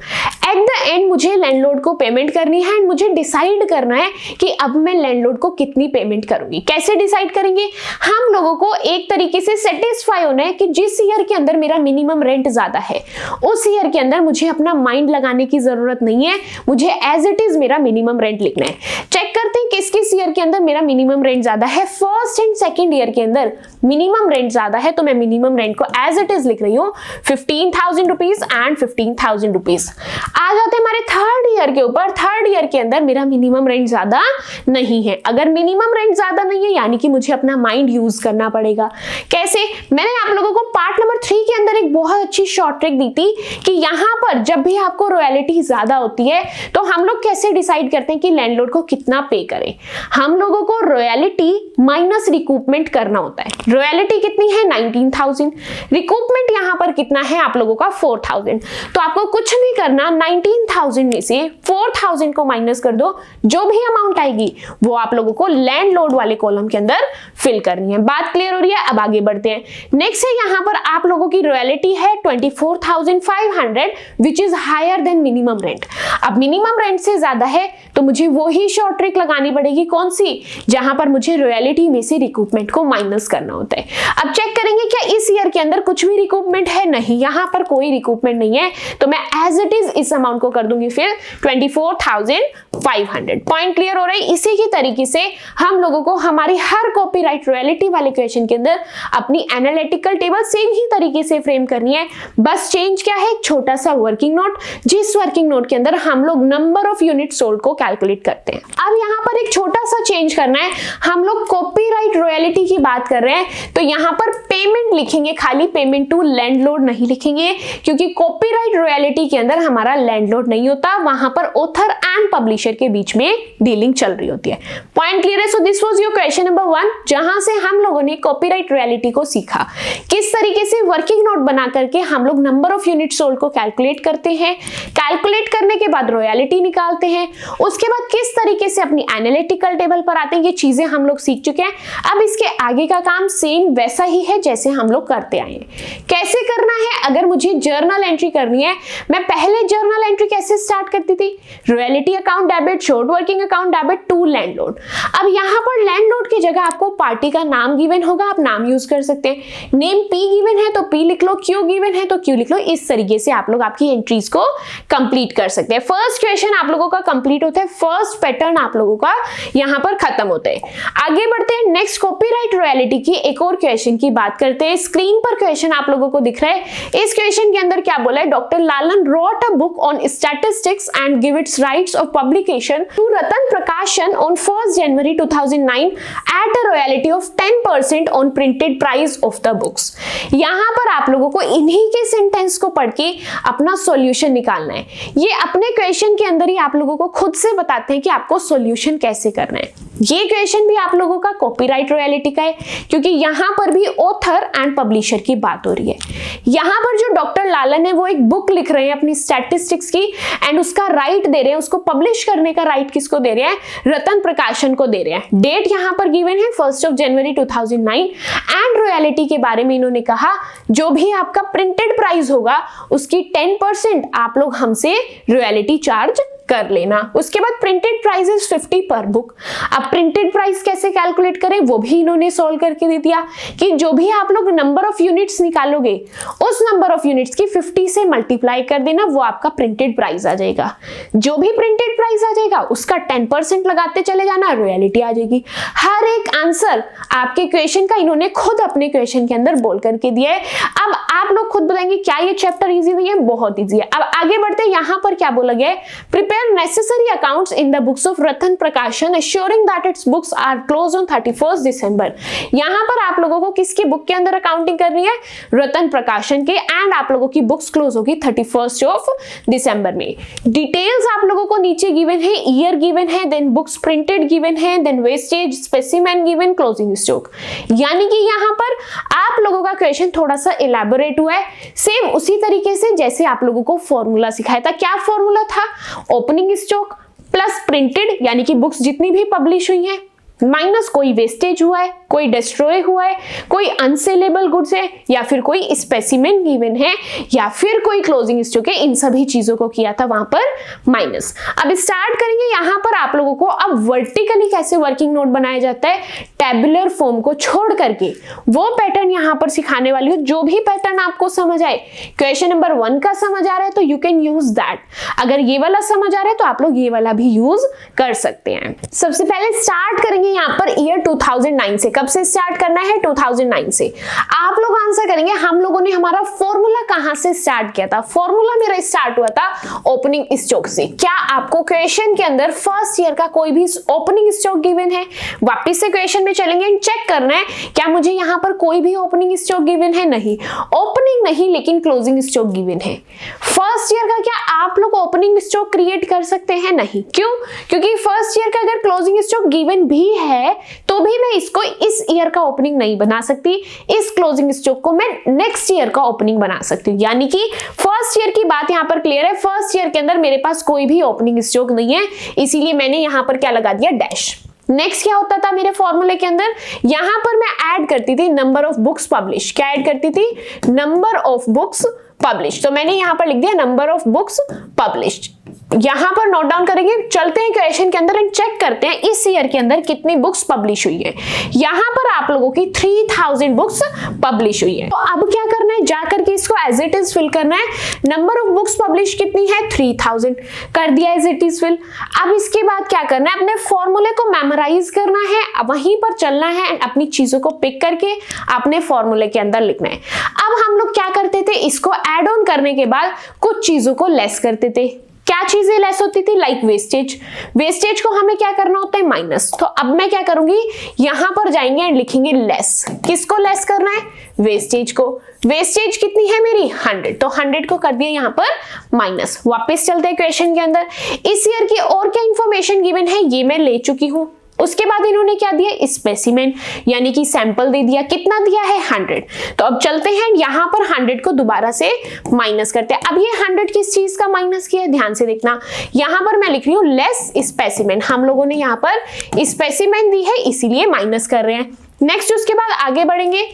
At the end मुझे लैंडलॉर्ड को पेमेंट करनी है एंड मुझे डिसाइड करना है कि अब मैं लैंडलॉर्ड को कितनी पेमेंट करूंगी। कैसे डिसाइड करेंगे? हम लोगों को एक तरीके से सेटिस्फाई होना है कि जिस ईयर के अंदर मेरा मिनिमम रेंट ज्यादा है उस ईयर के अंदर मुझे अपना माइंड लगाने की जरूरत नहीं है, मुझे एज इट इज मेरा मिनिमम रेंट लिखना है। चेक करते हैं किस किस ईयर के अंदर मेरा मिनिमम रेंट ज्यादा है। फर्स्ट एंड सेकंड ईयर के अंदर मिनिमम रेंट ज्यादा है तो मैं मिनिमम रेंट को एज इट इज लिख रही हूँ 15,000 रुपीज एंड 15,000 रुपीज। आ जाते हैं हमारे थर्ड ईयर के ऊपर। थर्ड ईयर के अंदर मेरा मिनिमम रेंट ज्यादा नहीं है। अगर मिनिमम रेंट ज्यादा नहीं है यानी कि मुझे अपना माइंड यूज करना पड़ेगा। कैसे? मैंने आप लोगों को पार्ट नंबर 3 के अंदर एक बहुत अच्छी शॉर्ट ट्रिक दी थी कि यहाँ पर जब भी आपको रॉयल्टी ज्यादा होती है तो हम लोग कैसे डिसाइड करते हैं कि लैंडलॉर्ड को कितना पे करें। हम लोगों को रॉयल्टी माइनस रिकूपमेंट करना होता है। रॉयल्टी कितनी है? 19,000। रिकूपमेंट यहाँ पर कितना है आप लोगों का? 4,000। तो आपको कुछ नहीं करना, 19,000 में से 4,000 को माइनस कर दो, जो भी अमाउंट आएगी वो आप लोगों को लैंडलॉर्ड वाले कॉलम के अंदर फिल करनी है। बात क्लियर हो रही है? अब आगे बढ़ते हैं। नेक्स्ट है यहाँ पर आप लोगों की रॉयल्टी है 24,500 which is higher than minimum rent. अब मिनिमम रेंट से ज्यादा है तो मुझे वही शॉर्ट ट्रिक लगानी पड़ेगी। कौन सी? जहां पर मुझे रॉयल्टी में से रिकूपमेंट को माइनस करना होता है। अब चेक करेंगे क्या इस ईयर के अंदर कुछ भी रिकूपमेंट है? नहीं, यहां पर कोई रिकूपमेंट नहीं है तो मैं एज इट इज इस अमाउंट को कर दूंगी फिर 24,500। पॉइंट क्लियर हो रहा है? इसी की तरीके से हम लोगों को हमारी हर कॉपीराइट रॉयल्टी वाले क्वेश्चन के अंदर अपनी एनालिटिकल टेबल सेम ही तरीके से फ्रेम करनी है। बस चेंज क्या है? एक छोटा सा वर्किंग नोट, जिस वर्किंग नोट के अंदर हम लोग नंबर ऑफ यूनिट सोल्ड को कैलकुलेट करते हैं। अब यहाँ पर एक छोटा सा चेंज करना है। हम लोग कॉपीराइट रॉयल्टी की बात कर रहे हैं तो यहाँ पर पेमेंट लिखेंगे, खाली पेमेंट टू लैंडलॉर्ड नहीं लिखेंगे, क्योंकि कॉपीराइट रॉयल्टी के अंदर हमारा लैंडलॉर्ड नहीं होता, वहां पर ऑथर एंड पब्लिशर के बीच में डीलिंग चल रही होती है। पॉइंट क्लियर है? So this was your question number 1, जहां से हम लोगों ने कॉपीराइट रॉयल्टी को सीखा, किस तरीके से वर्किंग नोट बना करके हम लोग नंबर ऑफ यूनिट सोल्ड को कैलकुलेट करते हैं, कैलकुलेट करने के बाद रॉयल्टी निकालते हैं, उसके बाद किस तरीके से अपनी एनालिटिकल टेबल पर आते हैं। ये चीजें हम लोग सीख चुके हैं। अब इसके आगे का काम सेम वैसा ही है जैसे हम लोग करते आए हैं। कैसे करना है? अगर मुझे जर्नल एंट्री करनी है, मैं पहले जर्नल एंट्री कैसे स्टार्ट करती थी? Royalty account debit, short working account debit to landlord. अब यहाँ पर लैंडलॉर्ड की जगह आपको पार्टी का नाम गिवन होगा, आप नाम यूज कर सकते हैं। नेम पी गिवन है तो पी लिख लो, क्यू गिवन है तो क्यू लिख लो। इस तरीके से आप लोग आपकी एंट्रीज को कंप्लीट कर सकते हैं। फर्स्ट क्वेश्चन आप लोगों का कंप्लीट होता है, फर्स्ट पैटर्न आप लोगों का यहाँ पर खत्म होता है। आगे बढ़ते हैं, नेक्स्ट कॉपीराइट रॉयल्टी की एक और क्वेश्चन की बात करते हैं। स्क्रीन पर क्वेश्चन आप लोगों को दिख रहा है। इस क्वेश्चन के अंदर क्या बोला है? Doctor Lalan wrote a book on statistics and give its rights of publication to Ratan Prakashan on 1st January 2009 at a royalty of 10% on printed price of the books। यहाँ पर आप लोगों को इन्हीं के सेंटेंस को पढ़ के अपना सॉल्यूशन निकालना है। ये अपने क्वेश्चन के अंदर ही आप लोगों को खुद से बताते हैं कि आपको सॉल्यूशन कैसे करना है। ये क्वेश्चन भी आप लोगों का कॉपीराइट रॉयल्टी का है, क्योंकि यहाँ पर भी ऑथर एंड पब्लिशर की बात हो रही है। यहाँ पर जो डॉक्टर लालन है वो एक बुक लिख रहे हैं अपनी स्टैटिस्टिक्स की, एंड उसका राइट दे रहे हैं, उसको पब्लिश करने का राइट किसको दे रहे हैं? रतन प्रकाशन को दे रहे हैं। डेट यहाँ पर गिवन है 1 जनवरी 2009 एंड रॉयल्टी के बारे में इन्होंने कहा जो भी आपका प्रिंटेड प्राइस होगा उसकी 10% आप लोग हमसे रॉयल्टी चार्ज कर लेना। उसके बाद प्रिंटेड प्राइस इज 50 पर बुक। अब प्रिंटेड प्राइस कैसे कैलकुलेट करें वो भी इन्होंने सॉल्व करके दे दिया कि जो भी आप लोग नंबर ऑफ यूनिट्स निकालोगे उस नंबर ऑफ यूनिट्स की 50 से मल्टीप्लाई कर देना, वो आपका प्रिंटेड प्राइस आ जाएगा। जो भी प्रिंटेड प्राइस आ जाएगा उसका 10% लगाते चले जाना, रॉयल्टी आ जाएगी। हर एक आंसर आपके क्वेश्चन का इन्होंने खुद अपने क्वेश्चन के अंदर बोल करके दिया है। अब आप लोग खुद बताएंगे क्या ये चैप्टर इजी नहीं है? बहुत इजी है। अब आगे बढ़ते हैं, यहाँ पर क्या बोला गया है? Prepare prepare necessary accounts in the books of रतन प्रकाशन assuring that its books are closed on 31st December। यहाँ पर आप लोगों को किसकी बुक के अंदर अकाउंटिंग करनी है, रतन प्रकाशन के, एंड आप लोगों की बुक्स क्लोज होगी 31st ऑफ दिसंबर में। डिटेल्स आप लोगों को नीचे गिवन है, ईयर गिवन है, देन बुक्स प्रिंटेड गिवन है, then wastage, specimen given, closing stock. यानी कि यहाँ पर आप लोगों का क्वेश्चन थोड़ा सा इलैबोरेट हुआ है, सेम उसी तरीके से जैसे आप लोगों को फॉर्मूला सिखाया था। क्या फॉर्मूला था, ओपनिंग स्टॉक प्लस प्रिंटेड यानी कि बुक्स जितनी भी पब्लिश हुई हैं माइनस कोई वेस्टेज हुआ है, कोई डिस्ट्रॉय हुआ है, कोई अनसेलेबल गुड्स है, या फिर कोई स्पेसिमेन गिवन है, या फिर कोई क्लोजिंग स्टॉक है, इन सभी चीजों को किया था वहां पर माइनस। अब स्टार्ट करेंगे यहाँ पर आप लोगों को अब वर्टिकली कैसे वर्किंग नोट बनाया जाता है, टेबुलर फॉर्म को छोड़ करके वो पैटर्न यहाँ पर सिखाने वाली हूँ। जो भी पैटर्न आपको समझ आए, क्वेश्चन नंबर 1 का समझ आ रहा है तो यू कैन यूज दैट, अगर ये वाला समझ आ रहा है तो आप लोग ये वाला भी यूज कर सकते हैं। सबसे पहले स्टार्ट करेंगे यहाँ पर ईयर 2009 से। कब से स्टार्ट करना है, 2009 से। आप लोग आंसर करेंगे हम लोगों ने हमारा फॉर्मूला कहां से स्टार्ट किया था। फॉर्मूला मेरा स्टार्ट हुआ था ओपनिंग स्टॉक से। क्या आपको क्वेश्चन के अंदर फर्स्ट ईयर का कोई भी ओपनिंग स्टॉक गिवन है, वापस से क्वेश्चन में चलेंगे एंड चेक करना है क्या मुझे यहाँ पर कोई भी ओपनिंग स्टॉक गिवन है। नहीं, ओपनिंग नहीं लेकिन क्लोजिंग स्टॉक गिवन है। फर्स्ट ईयर का क्या आप लोग ओपनिंग स्टॉक क्रिएट कर सकते हैं? नहीं। क्यों? क्योंकि फर्स्ट ईयर का अगर क्लोजिंग स्टॉक गिवन भी है तो भी मैं इसको इस ईयर का ओपनिंग नहीं बना सकती, इस क्लोजिंग स्टॉक को मैं नेक्स्ट ईयर का ओपनिंग बना सकती हूँ। यानी कि फर्स्ट ईयर की बात यहाँ पर क्लियर है, फर्स्ट ईयर के अंदर मेरे पास कोई भी ओपनिंग स्टॉक नहीं है, इसीलिए मैंने यहाँ पर क्या लगा दिया, डैश। नेक्स्ट क्या होता था मेरे फॉर्मूले के अंदर, यहां पर मैं ऐड करती थी नंबर ऑफ बुक्स पब्लिश। क्या ऐड करती थी, नंबर ऑफ बुक्स पब्लिश। तो मैंने यहां पर लिख दिया नंबर ऑफ बुक्स पब्लिश्ड। यहां पर नोट डाउन करेंगे, चलते हैं क्वेश्चन के अंदर एंड चेक करते हैं इस ईयर के अंदर कितनी बुक्स पब्लिश हुई है। यहां पर आप लोगों की 3000 बुक्स पब्लिश हुई है। तो अब क्या करना है, जाकर के इसको एज इट इज फिल करना है। नंबर ऑफ बुक्स पब्लिश कितनी है, 3000, कर दिया एज इट इज फिल। अब इसके बाद क्या करना है, अपने फॉर्मूले को मेमोराइज करना है, वहीं पर चलना है एंड अपनी चीजों को पिक करके अपने फॉर्मूले के अंदर लिखना है। अब हम लोग क्या करते थे, इसको एड ऑन करने के बाद कुछ चीजों को लेस करते थे। क्या चीजें लेस होती थी, लाइक वेस्टेज। वेस्टेज को हमें क्या करना होता है, माइनस। तो अब मैं क्या करूंगी, यहां पर जाएंगे एंड लिखेंगे लेस। किसको लेस करना है, वेस्टेज को। वेस्टेज कितनी है मेरी, 100, तो 100 को कर दिया यहां पर माइनस। वापस चलते हैं क्वेश्चन के अंदर। इस ईयर की और क्या इंफॉर्मेशन गिवन है, ये मैं ले चुकी हूं। उसके बाद इन्होंने क्या दिया, स्पेसिमेन यानी कि सैंपल दे दिया। कितना दिया है, 100। तो अब चलते हैं यहां पर 100 को दोबारा से माइनस करते हैं। अब ये 100 किस चीज का माइनस किया है, ध्यान से देखना। यहां पर मैं लिख रही हूं लेस स्पेसिमेन, हम लोगों ने यहां पर स्पेसिमेन दी है इसीलिए माइनस कर रहे हैं। नेक्स्ट उसके बाद आगे बढ़ेंगे,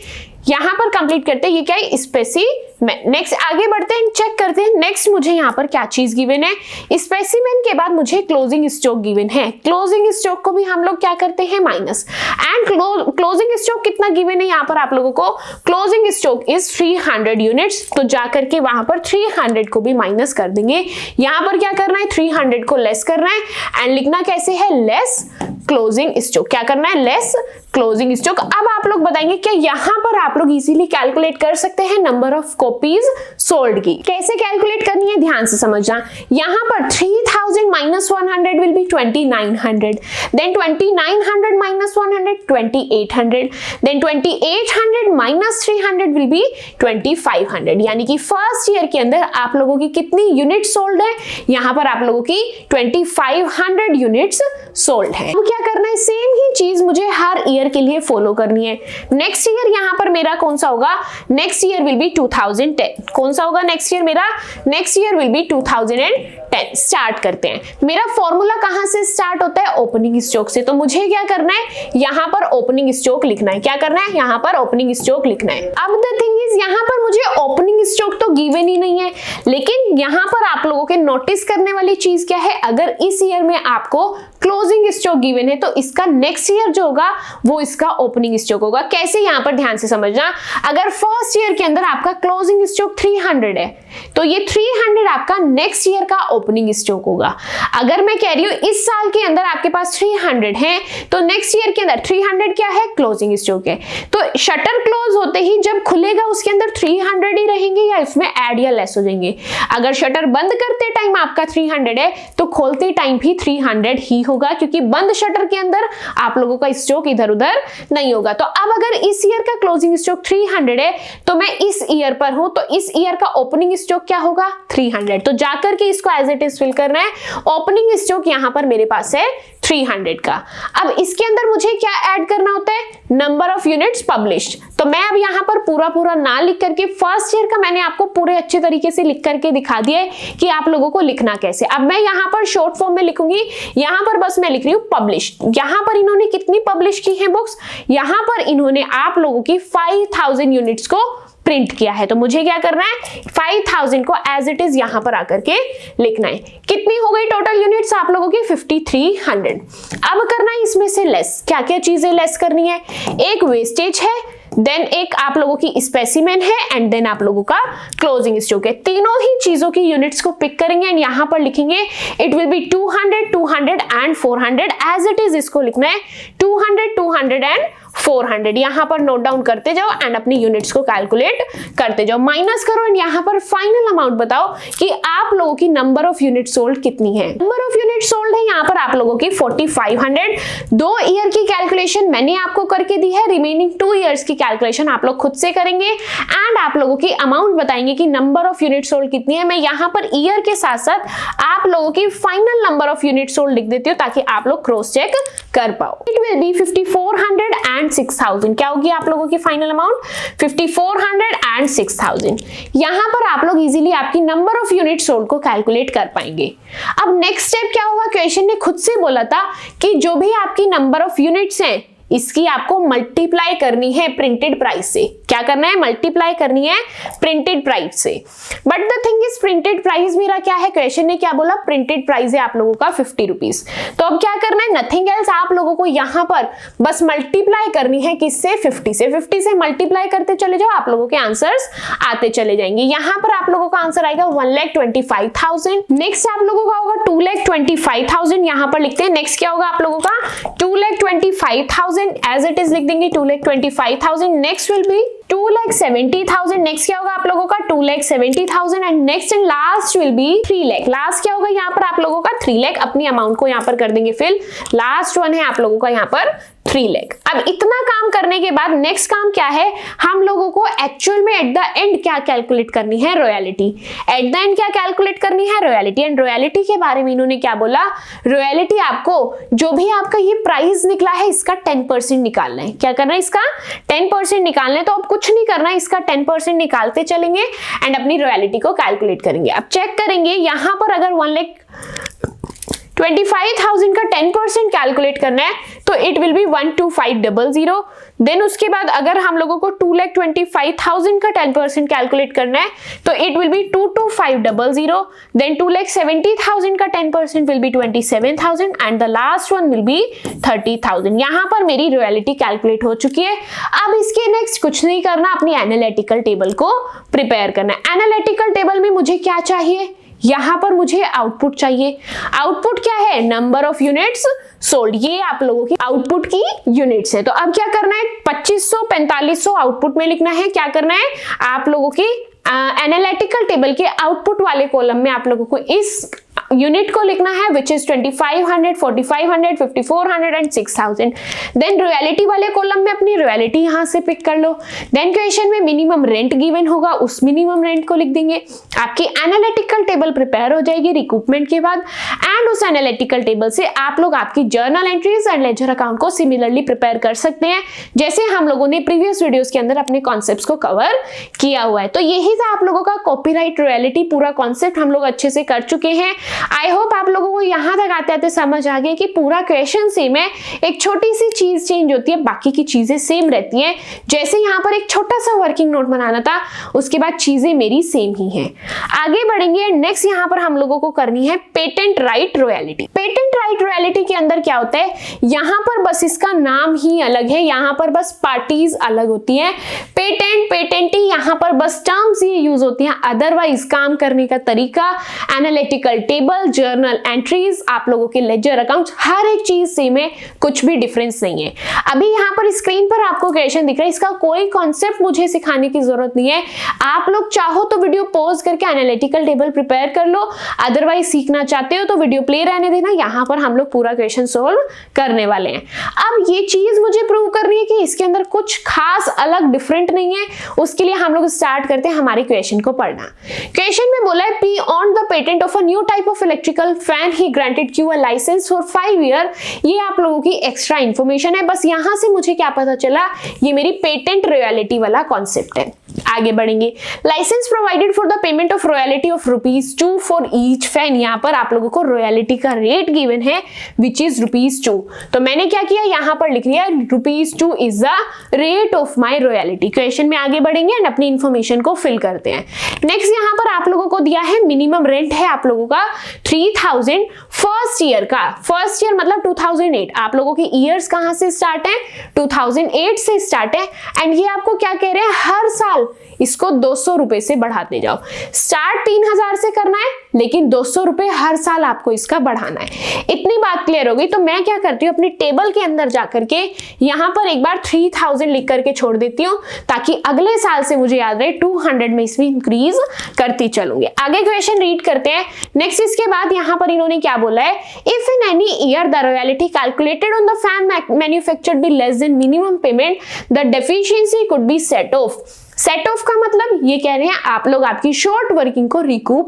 यहां पर कंप्लीट करते हैं, ये क्या है, स्पेसिमेन। नेक्स्ट आगे बढ़ते हैं, चेक करते हैं नेक्स्ट मुझे यहां पर क्या चीज गिवन है। स्पेसिमेन के बाद मुझे क्लोजिंग स्टॉक गिवन है। क्लोजिंग स्टॉक को भी हम लोग क्या करते हैं, माइनस। एंड क्लोजिंग स्टॉक कितना गिवन है यहाँ पर आप लोगों को, क्लोजिंग स्टॉक इज 300 यूनिट्स। तो जाकर के वहां पर 300 को भी माइनस कर देंगे। यहां पर क्या करना है, 300 को लेस करना है एंड लिखना कैसे है, लेस क्लोजिंग स्टॉक। क्या करना है, लेस क्लोजिंग स्टॉक। अब आप लोग बताएंगे क्या यहां पर आप लोग इजीली कैलकुलेट कर सकते हैं नंबर ऑफ कॉपीज सोल्ड की। कैसे कैलकुलेट करनी है, ध्यान से समझना। यहां पर 3000 minus 100 will be 2900, then 2900 minus 100 2800, then 2800 minus 300 will be 2500। यानी कि फर्स्ट ईयर के अंदर आप लोगों की कितनी यूनिट सोल्ड है, यहां पर आप लोगों की 2500 यूनिट्स सोल्ड है। अब क्या करना है, सेम ही चीज मुझे हर ईयर के लिए फॉलो करनी है। नेक्स्ट ईयर यहां पर मेरा कौन सा होगा, नेक्स्ट ईयर विल बी 2010। कौन सा होगा नेक्स्ट ईयर मेरा, next year will be 2010। Start करते हैं। मेरा फॉर्मूला कहां से स्टार्ट होता है, ओपनिंग स्टॉक से। तो मुझे क्या करना है, यहां पर ओपनिंग स्टॉक लिखना है। क्या करना है, यहां पर ओपनिंग स्टॉक लिखना है। अब द थिंग इज, यहां पर मुझे ओपनिंग स्टॉक तो गिवन ही नहीं है, लेकिन यहां पर आप लोगों के नोटिस करने वाली चीज क्या है, अगर इस ईयर में आपको क्लोजिंग स्टॉक गिवन है तो इसका नेक्स्ट ईयर जो होगा वो इसका ओपनिंग स्टॉक होगा। कैसे, यहां पर ध्यान से समझना। अगर फर्स्ट ईयर के अंदर आपका क्लोजिंग स्टॉक 300 है तो ये 300 आपका नेक्स्ट ईयर का ओपनिंग स्टॉक होगा। अगर मैं कह रही हूं इस साल के अंदर आपके पास 300 है तो नेक्स्ट ईयर के अंदर 300 क्या है, क्लोजिंग स्टॉक है। तो शटर क्लोज होते ही जब खुलेगा उसके अंदर 300 ही रहेंगे या इसमें ऐड या लेस हो जाएंगे। अगर शटर बंद करते टाइम आपका 300 है तो तो खोलते टाइम भी 300 ही होगा, क्योंकि बंद शटर के अंदर आप लोगों का स्टॉक इधर उधर नहीं होगा। तो अब अगर इस ईयर का क्लोजिंग स्टॉक 300 है तो मैं इस ईयर पर हूं, तो इस ईयर का ओपनिंग स्टॉक क्या होगा 300। तो जाकर के इसको एज इट इज फिल करना है। ओपनिंग स्टॉक यहां पर मेरे पास है 300 का। अब इसके अंदर मुझे क्या ऐड करना होता है, नंबर ऑफ यूनिट्स पब्लिश्ड। तो मैं अब यहां पर पूरा ना लिख करके फर्स्ट ईयर का मैंने आपको पूरे अच्छे तरीके से लिख करके दिखा दिया है कि आप लोगों को लिखना कैसे। अब मैं यहां पर शॉर्ट फॉर्म में लिखूंगी, यहां पर बस मैं लिख रही हूं पब्लिश्ड। यहां पर इन्होंने कितनी पब्लिश की है बुक्स, यहां पर इन्होंने आप लोगों की 5000 यूनिट्स को प्रिंट किया है। तो मुझे क्या करना है, 5000 को एज इट इज यहां पर आकर के लिखना है। कितनी हो गई टोटल यूनिट्स आप लोगों की 5300। अब करना है इसमें से लेस। क्या क्या चीजें लेस करनी है, एक वेस्टेज है, देन एक आप लोगों की स्पेसिमेन है, एंड देन आप लोगों का क्लोजिंग स्टॉक है। तीनों ही चीजों की यूनिट्स को पिक करेंगे एंड यहां पर लिखेंगे it will be 200, 200 and 400। As it is इसको लिखना है 200, 200 एंड 400। यहां पर नोट डाउन करते जाओ एंड अपनी यूनिट्स को कैलकुलेट करते जाओ, माइनस करो एंड यहां पर फाइनल अमाउंट बताओ कि आप लोगों की नंबर ऑफ यूनिट सोल्ड कितनी है। नंबर ऑफ यूनिट सोल्ड है यहां पर आप लोगों की 4500। 2 ईयर की कैलकुलेशन मैंने आपको करके दी है, रिमेनिंग 2 ईयर्स की कैलकुलेशन आप लोग खुद से करेंगे एंड आप लोगों की अमाउंट बताएंगे कि नंबर ऑफ यूनिट सोल्ड कितनी है। मैं यहां पर ईयर के साथ साथ आप लोगों की final number of unit sold लिख देती हूँ ताकि आप लोग क्रॉस चेक कर पाओ। It will B 5400 and 6000। क्या होगी आप लोगों की फाइनल अमाउंट 5400 एंड 6000। यहां पर आप लोग इजीली आपकी नंबर ऑफ यूनिट सोल्ड को कैलकुलेट कर पाएंगे। अब नेक्स्ट स्टेप क्या होगा, क्वेश्चन ने खुद से बोला था कि जो भी आपकी नंबर ऑफ यूनिट्स हैं इसकी आपको मल्टीप्लाई करनी है प्रिंटेड प्राइस से। क्या करना है, मल्टीप्लाई करनी है प्रिंटेड प्राइस से। But the thing is printed price मेरा क्या है, क्वेश्चन ने क्या बोला, प्रिंटेड प्राइस है आप लोगों का 50 रुपीज। तो अब क्या करना है, नथिंग एल्स, आप लोगों को यहां पर बस मल्टीप्लाई करनी है किससे, 50 से। 50 से मल्टीप्लाई करते चले जाओ, आप लोगों के आंसर्स आते चले जाएंगे। यहां पर आप लोगों का आंसर आएगा 1,25,000। नेक्स्ट आप लोगों का होगा 2,25,000, यहां पर लिखते हैं। नेक्स्ट क्या होगा आप लोगों का 2,25,000 एज इट इज लिख देंगे 2,25,000। Next will be 2,70,000। नेक्स्ट क्या होगा आप लोगों का 2,70,000 and next and last will be 3 lakh. Last क्या होगा यहाँ पर आप लोगों का 3 लाख। अपनी अमाउंट को यहाँ पर कर देंगे फिल। लास्ट वन है आप लोगों का यहाँ पर 3 लाख। अब इतना काम करने के बाद नेक्स्ट काम क्या है, हम लोगों को एक्चुअल में एट द एंड क्या कैलकुलेट करनी है, रॉयल्टी। एट द एंड क्या कैलकुलेट करनी है, रॉयल्टी। एंड रॉयल्टी के बारे में इन्होंने क्या बोला, रॉयल्टी आपको जो भी आपका ये प्राइस निकला है इसका 10% निकालना है। क्या करना है, इसका 10% निकालना है। तो अब कुछ नहीं करना है, इसका 10% निकालते चलेंगे एंड अपनी रॉयल्टी को कैलकुलेट करेंगे। अब चेक करेंगे यहां पर अगर 1,25,000 का 10% कैलकुलेट करना है तो इट विल बी 12500। देन उसके बाद अगर हम लोगों को 2,25,000 का 10% कैलकुलेट करना है तो इट विल बी 22500। देन 2,70,000 का 10% will be 27,000 and the last one will be 30,000। यहां पर मेरी रॉयल्टी कैलकुलेट हो चुकी है। अब इसके नेक्स्ट कुछ नहीं करना, अपनी एनालिटिकल टेबल को प्रिपेयर करना है। एनालिटिकल टेबल में मुझे क्या चाहिए, यहां पर मुझे आउटपुट चाहिए। आउटपुट क्या है, नंबर ऑफ यूनिट्स सोल्ड। ये आप लोगों की आउटपुट की यूनिट्स है। तो अब क्या करना है, 2500 4500 आउटपुट में लिखना है। क्या करना है, आप लोगों की एनालिटिकल टेबल के आउटपुट वाले कॉलम में आप लोगों को इस यूनिट को लिखना है which is 2500, 4500, 5400 and 6000। Then royalty वाले कॉलम में अपनी रॉयल्टी यहां से पिक कर लो। देन क्वेश्चन में मिनिमम रेंट गिवन होगा, उस मिनिमम रेंट को लिख देंगे। आपकी एनालिटिकल टेबल प्रिपेयर हो जाएगी रिकूपमेंट के बाद एंड उस एनालिटिकल टेबल से आप लोग आपकी journal entries and ledger account को सिमिलरली प्रिपेयर कर सकते हैं जैसे हम लोगों ने प्रीवियस वीडियोस के अंदर अपने कॉन्सेप्ट्स को कवर किया हुआ है। तो यही था आप लोगों का कॉपीराइट रॉयल्टी पूरा कॉन्सेप्ट हम लोग अच्छे से कर चुके हैं। आई होप आप लोगों को यहां तक आते आते समझ आ गया कि पूरा क्वेश्चन सेम है, एक छोटी सी चीज चेंज होती है, बाकी की चीजें सेम रहती हैं। जैसे यहां पर एक छोटा सा वर्किंग नोट बनाना था, उसके बाद चीजें मेरी सेम ही हैं। आगे बढ़ेंगे। नेक्स्ट यहां पर हम लोगों को करनी है patent right royalty. Patent right royalty के अंदर क्या होता है, यहां पर बस इसका नाम ही अलग है, यहां पर बस पार्टीज अलग होती हैं। पेटेंट पेटेंटी यहां पर बस टर्म्स ये यूज होती हैं, अदरवाइज काम करने का तरीका analytical table, journal and entries, आप लोगों के लेजर अकाउंट्स, हर एक चीज सेम है, कुछ भी डिफरेंस नहीं है। अभी यहाँ पर स्क्रीन पर आपको क्वेश्चन दिख रहा है, इसका कोई कॉन्सेप्ट मुझे सिखाने की जरूरत नहीं है। आप लोग चाहो तो वीडियो पॉज करके एनालिटिकल टेबल प्रिपेयर कर लो, अदरवाइज सीखना चाहते हो तो वीडियो प्ले रहने देना, यहाँ पर हम लोग पूरा क्वेश्चन सोल्व करने वाले हैं। अब ये चीज मुझे प्रूव करनी है कि इसके अंदर कुछ खास अलग डिफरेंट नहीं है, उसके लिए हम लोग स्टार्ट करते हैं हमारे क्वेश्चन को पढ़ना। क्वेश्चन में बोला है P on the patent of a new type of electrical fan he granted Q a licence for 5 year. ये आप लोगों की एक्स्ट्रा इंफॉर्मेशन है, बस यहां से मुझे क्या पता चला, ये मेरी पेटेंट रॉयल्टी वाला कॉन्सेप्ट है। आगे बढ़ेंगे। Licence provided for the payment of royalty of ₹2 for each fan. यहाँ पर आप लोगों को रॉयल्टी का रेट गिवन है विच इज ₹2। तो मैंने क्या किया, यहाँ पर लिख लिया ₹2 is the rate of my royalty. Question में आगे बढ़ेंगे एंड अपनी इंफॉर्मेशन को फिल करते हैं। नेक्स्ट यहाँ पर आप लोगों को दिया है मिनिमम रेंट है आप लोगों का 3000 फर्स्ट ईयर का। फर्स्ट ईयर मतलब 2008। आप लोगों की ईयर्स कहां से स्टार्ट है, 2008 से स्टार्ट है। एंड ये आपको क्या कह रहे हैं, हर साल इसको 200 रुपए से बढ़ाते जाओ। स्टार्ट 3000 से करना है, लेकिन 200 रुपए हर साल आपको इसका बढ़ाना है। इतनी बात क्लियर हो गई। तो मैं क्या करती हूँ, अपनी टेबल के अंदर जाकर के यहाँ पर एक बार 3000 लिख करके छोड़ देती हूँ, ताकि अगले साल से मुझे याद रहे 200 में इसमें इंक्रीज करती चलूंगी। आगे क्वेश्चन रीड करते हैं। नेक्स्ट इसके बाद यहाँ पर इन्होंने क्या बोला है, if in any year the royalty calculated on the fan manufactured be less than minimum payment the deficiency could be set of. Set of का मतलब ये कह रहे हैं आप लोग आपकी शॉर्ट वर्किंग को रिकूप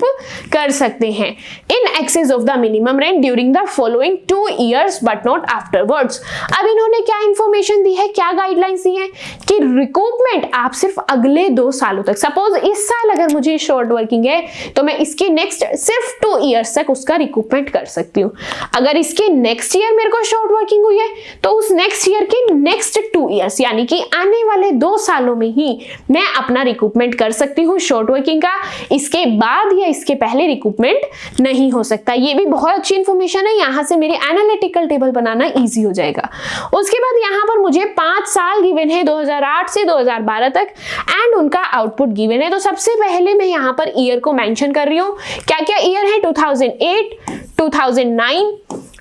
कर सकते हैं in excess of the minimum rent during the following 2 years but not afterwards. अब इन्होंने क्या इंफॉर्मेशन दी है, क्या गाइडलाइंस दी है कि रिकूपमेंट आप सिर्फ अगले 2 सालों तक, सपोज इस साल अगर मुझे शॉर्ट वर्किंग है तो मैं इसके नेक्स्ट सिर्फ 2 years तक उसका रिकूपमेंट कर सकती हूँ। अगर इसके नेक्स्ट ईयर मेरे को शॉर्ट वर्किंग हुई है तो उस नेक्स्ट ईयर के नेक्स्ट 2 years यानी कि आने वाले 2 सालों में ही मैं अपना रिकूपमेंट कर सकती हूँ शॉर्ट वर्किंग का। इसके बाद या इसके पहले रिकूपमेंट नहीं हो सकता। ये भी बहुत अच्छी इंफॉर्मेशन है, यहां से मेरी एनालिटिकल टेबल बनाना इजी हो जाएगा। उसके बाद यहाँ पर मुझे 5 साल गिवन है 2008 से 2012 तक एंड उनका आउटपुट गिवन है। तो सबसे पहले मैं यहाँ पर ईयर को मेंशन कर रही हूँ। क्या क्या ईयर है, 2008, 2009,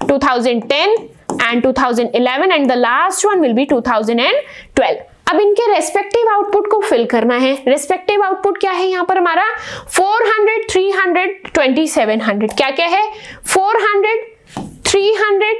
2010 and 2011 and the last one will be 2012। अब इनके रेस्पेक्टिव आउटपुट को फिल करना है। रेस्पेक्टिव आउटपुट क्या है यहाँ पर हमारा, 400, 300, 2700। क्या क्या है, 400, 300,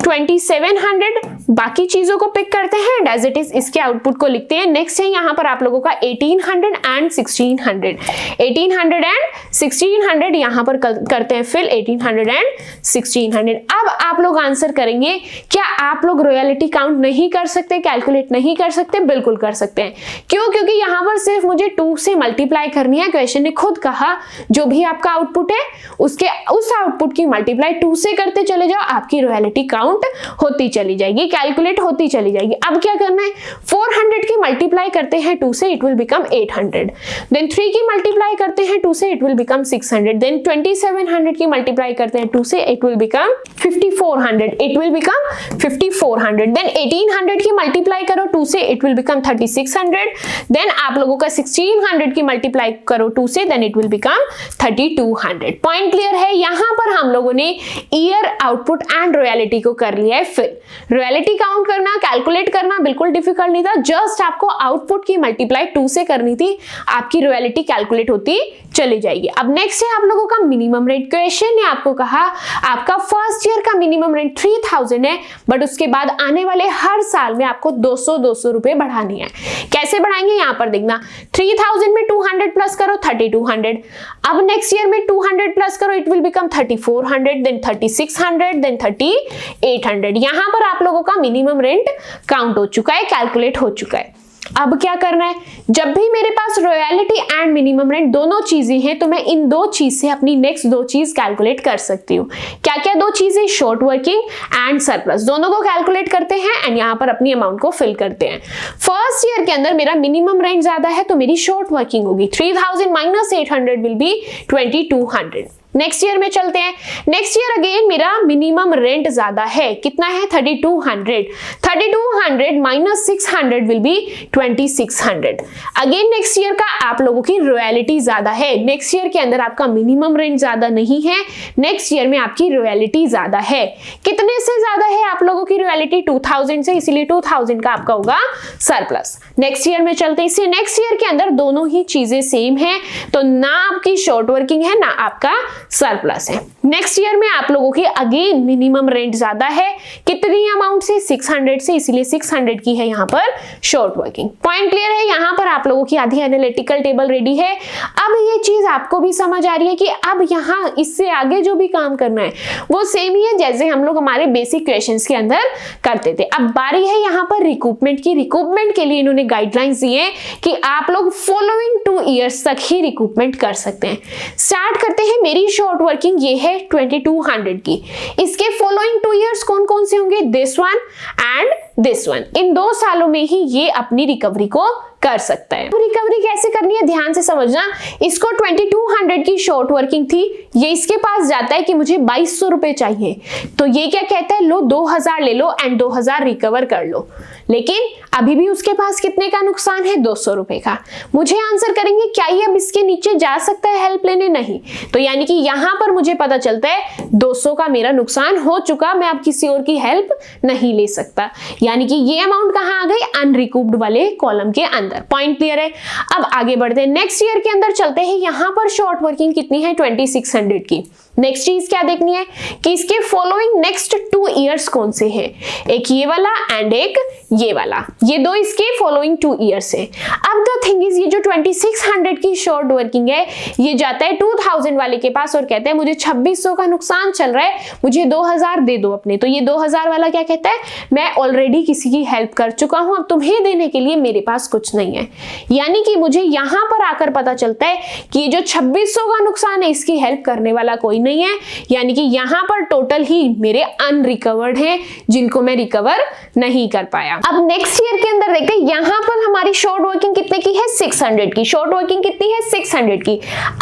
2700। बाकी चीजों को पिक करते हैं एंड एज इट इज इसके आउटपुट को लिखते हैं। नेक्स्ट है यहाँ पर आप लोगों का 1800 एंड 1600। 1800 एंड 1600 यहाँ पर करते हैं फिल 1800 एंड 1600। अब आप लोग आंसर करेंगे, क्या आप लोग रॉयल्टी काउंट नहीं कर सकते, कैलकुलेट नहीं कर सकते? बिल्कुल कर सकते हैं। क्यों? क्योंकि यहाँ पर सिर्फ मुझे 2 से मल्टीप्लाई करनी है। क्वेश्चन ने खुद कहा जो भी आपका आउटपुट है उसके उस आउटपुट की मल्टीप्लाई 2 से करते चले जाओ, आपकी रॉयल्टी काउंट होती चली जाएगी, कैलकुलेट होती चली जाएगी। अब क्या करना है, 400 की मल्टीप्लाई करते हैं 2 से, इट विल बिकम 800। देन 3 की मल्टीप्लाई करते हैं 2 से, इट विल बिकम 600। देन 2700 की मल्टीप्लाई करते हैं 2 से, it will become 5400। It will become 5400। Then 1800 की मल्टीप्लाई करो 2 से, इट विल बिकम 3600। देन आप लोगों का 1600 की मल्टीप्लाई करो 2 से, then it will become 3200। Point clear है? यहां पर हम लोगों ने ईयर, आउटपुट एंड रॉयल्टी को कर लिया है फिल। रॉयल्टी काउंट करना, कैलकुलेट करना बिल्कुल डिफिकल्ट नहीं था, जस्ट आपको आउटपुट की मल्टीप्लाई 2 से करनी थी, आपकी रॉयल्टी कैलकुलेट होती चली जाएगी। अब नेक्स्ट है आप लोगों का मिनिमम रेंट। क्वेश्चन ने आपको कहा आपका फर्स्ट ईयर का मिनिमम रेंट 3000 है, बट उसके बाद आने वाले हर साल में आपको 200 रुपए बढ़ानी है। कैसे बढ़ाएंगे यहाँ पर देखना, 3000 में 200 प्लस करो 3200। अब नेक्स्ट ईयर में 200 प्लस करो, it will become 3400, then 3600, then 3800। यहां पर आप लोगों का मिनिमम रेंट काउंट हो चुका है, कैलकुलेट हो चुका है। अब क्या करना है, जब भी मेरे पास रॉयल्टी एंड मिनिमम रेंट दोनों चीजें हैं तो मैं इन 2 चीज से अपनी नेक्स्ट 2 चीज कैलकुलेट कर सकती हूँ। क्या क्या 2 चीजें, शॉर्ट वर्किंग एंड सरप्लस, दोनों को कैलकुलेट करते हैं एंड यहाँ पर अपनी अमाउंट को फिल करते हैं। फर्स्ट ईयर के अंदर मेरा मिनिमम रेंट ज्यादा है तो मेरी शॉर्ट वर्किंग होगी, 3000 minus 800 will be 2200। Next year में चलते हैं। नेक्स्ट ईयर अगेन मेरा मिनिमम रेंट ज्यादा है, कितना है 3200, 3200 minus 600 will be 2600। Again next year का आप लोगों की रॉयल्टी ज्यादा है, नेक्स्ट ईयर के अंदर आपका मिनिमम रेंट ज्यादा नहीं है, नेक्स्ट ईयर में आपकी रॉयल्टी ज्यादा है। कितने से ज्यादा है आप लोगों की रॉयल्टी? 2000 से, इसीलिए 2000 का आपका होगा सरप्लस। नेक्स्ट ईयर में चलते हैं, इसी नेक्स्ट ईयर के अंदर दोनों ही चीजें सेम है, तो ना आपकी शॉर्ट वर्किंग है ना आपका सरप्लस है। नेक्स्ट ईयर में आप लोगों की अगेन मिनिमम रेंट ज्यादा है, कितनी अमाउंट से? 600 से, इसीलिए 600 की है यहाँ पर शॉर्ट वर्किंग। पॉइंट क्लियर है? यहाँ पर आप लोगों की आधी एनालिटिकल टेबल रेडी है। अब ये चीज आपको भी समझ आ रही है कि अब यहाँ इससे आगे जो भी काम करना है वो सेम ही है जैसे हम लोग हमारे बेसिक क्वेश्चंस के अंदर करते थे। अब बारी है यहाँ पर रिकूपमेंट की। रिकूपमेंट के लिए इन्होंने गाइडलाइंस दिए कि आप लोग फॉलोइंग 2 इयर्स तक ही रिकूपमेंट कर सकते हैं। स्टार्ट करते हैं। मेरी शॉर्ट वर्किंग ये है 2200 की। इसके फॉलोइंग 2 इयर्स कौन कौन से होंगे? This one and this one. इन 2 सालों में ही ये अपनी रिकवरी को कर सकता है। रिकवरी कैसे करनी है ध्यान से समझना। इसको 2200 की शॉर्ट वर्किंग थी, ये इसके पास जाता है कि मुझे 2200 रुपए चाहिए, तो ये क्या कहता है? लो 2000 ले लो एंड 2000 रिकवर कर लो। लेकिन अभी भी उसके पास कितने का नुकसान है? 200 रुपए का। मुझे आंसर करेंगे क्या ये अब इसके नीचे जा सकता है हेल्प लेने? नहीं। तो यानी कि यहां पर मुझे पता चलता है 200 का मेरा नुकसान हो चुका, मैं अब किसी और की हेल्प नहीं ले सकता। यानी कि ये अमाउंट कहां आ गई? अनरिकूव्ड वाले कॉलम के अंदर। पॉइंट क्लियर है? अब आगे बढ़ते हैं, नेक्स्ट ईयर के अंदर चलते हैं। यहां पर शॉर्ट वर्किंग कितनी है? 2600 की। नेक्स्ट चीज क्या देखनी है कि इसके फॉलोइंग नेक्स्ट 2 इयर्स कौन से हैं? एक ये वाला एंड एक ये वाला, ये 2 इसके फॉलोइंग 2 इयर्स है। अब द थिंग इज ये जो 2600 की शॉर्ट वर्किंग है ये जाता है 2000 वाले के पास और कहता है मुझे 2600 का नुकसान चल रहा है, मुझे 2000 दे दो अपने। तो ये 2000 वाला क्या कहता है? मैं ऑलरेडी किसी की हेल्प कर चुका हूं, अब तुम्हें देने के लिए मेरे पास कुछ नहीं है। यानी कि मुझे यहां पर आकर पता चलता है कि ये जो 2600 का नुकसान है इसकी हेल्प करने वाला कोई नहीं है। यानी कि यहां पर टोटल ही मेरे अनरिकवर्ड हैं जिनको मैं रिकवर नहीं कर पाया। अब नेक्स्ट ईयर के अंदर देखते हैं, यहां पर हमारी शॉर्ट वर्किंग कितने की है? 600 की। शॉर्ट वर्किंग कितनी है? 600 की।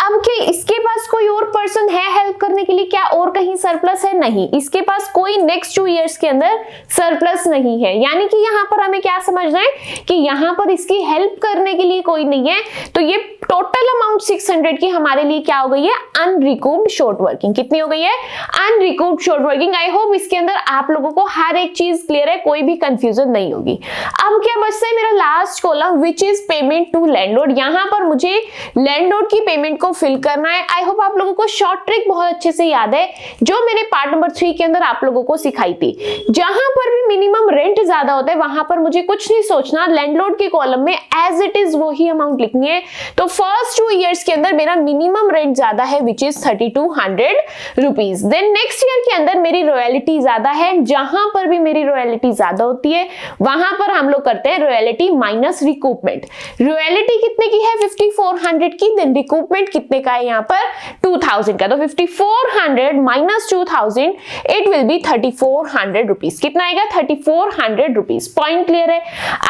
अब क्या इसके पास कोई और पर्सन है हेल्प करने के लिए? क्या और कहीं सरप्लस है? नहीं। इसके पास कोई नेक्स्ट 2 इयर्स के अंदर सरप्लस नहीं है। यानी कि यहां पर हमें क्या समझना है कि यहां पर इसकी हेल्प करने के लिए कोई नहीं है। तो ये टोटल अमाउंट 600 की हमारे लिए क्या हो गई है? अनरिकूव्ड शॉर्ट वर्किंग। कितनी हो गई है? अनरिकूव्ड शॉर्ट वर्किंग। आई होप इसके अंदर आप लोगों को हर एक चीज क्लियर है, कोई भी कंफ्यूजन नहीं होगी। अब क्या बचता है मेरा last column which is payment to landlord. यहां पर मुझे लैंडलॉर्ड की पेमेंट को फिल करना है। आई होप आप लोगों को शॉर्ट ट्रिक बहुत अच्छे से याद है जो मैंने पार्ट नंबर 3 के अंदर आप लोगों को सिखाई थी। जहां पर भी मिनिमम रेंट ज्यादा होता है वहां पर मुझे कुछ नहीं सोचना, लैंडलॉर्ड के कॉलम में एज इट इज वही अमाउंट लिखनी है। तो फर्स्ट 2 इयर्स के अंदर मेरा मिनिमम रेंट ज्यादा है which is 3200 rupees. Then next year के अंदर मेरी रॉयल्टी ज्यादा है, जहां पर भी मेरी रॉयल्टी ज्यादा होती है वहां पर हम लोग करते हैं रॉयल्टी माइनस रिकूपमेंट। रॉयल्टी कितने की है? 5400 की। देन रिकूपमेंट कितने का है यहाँ पर? 2000 का। तो 5400 minus 2000 it will B 3400 rupees. कितना आएगा? 3400 रुपीज। पॉइंट क्लियर है?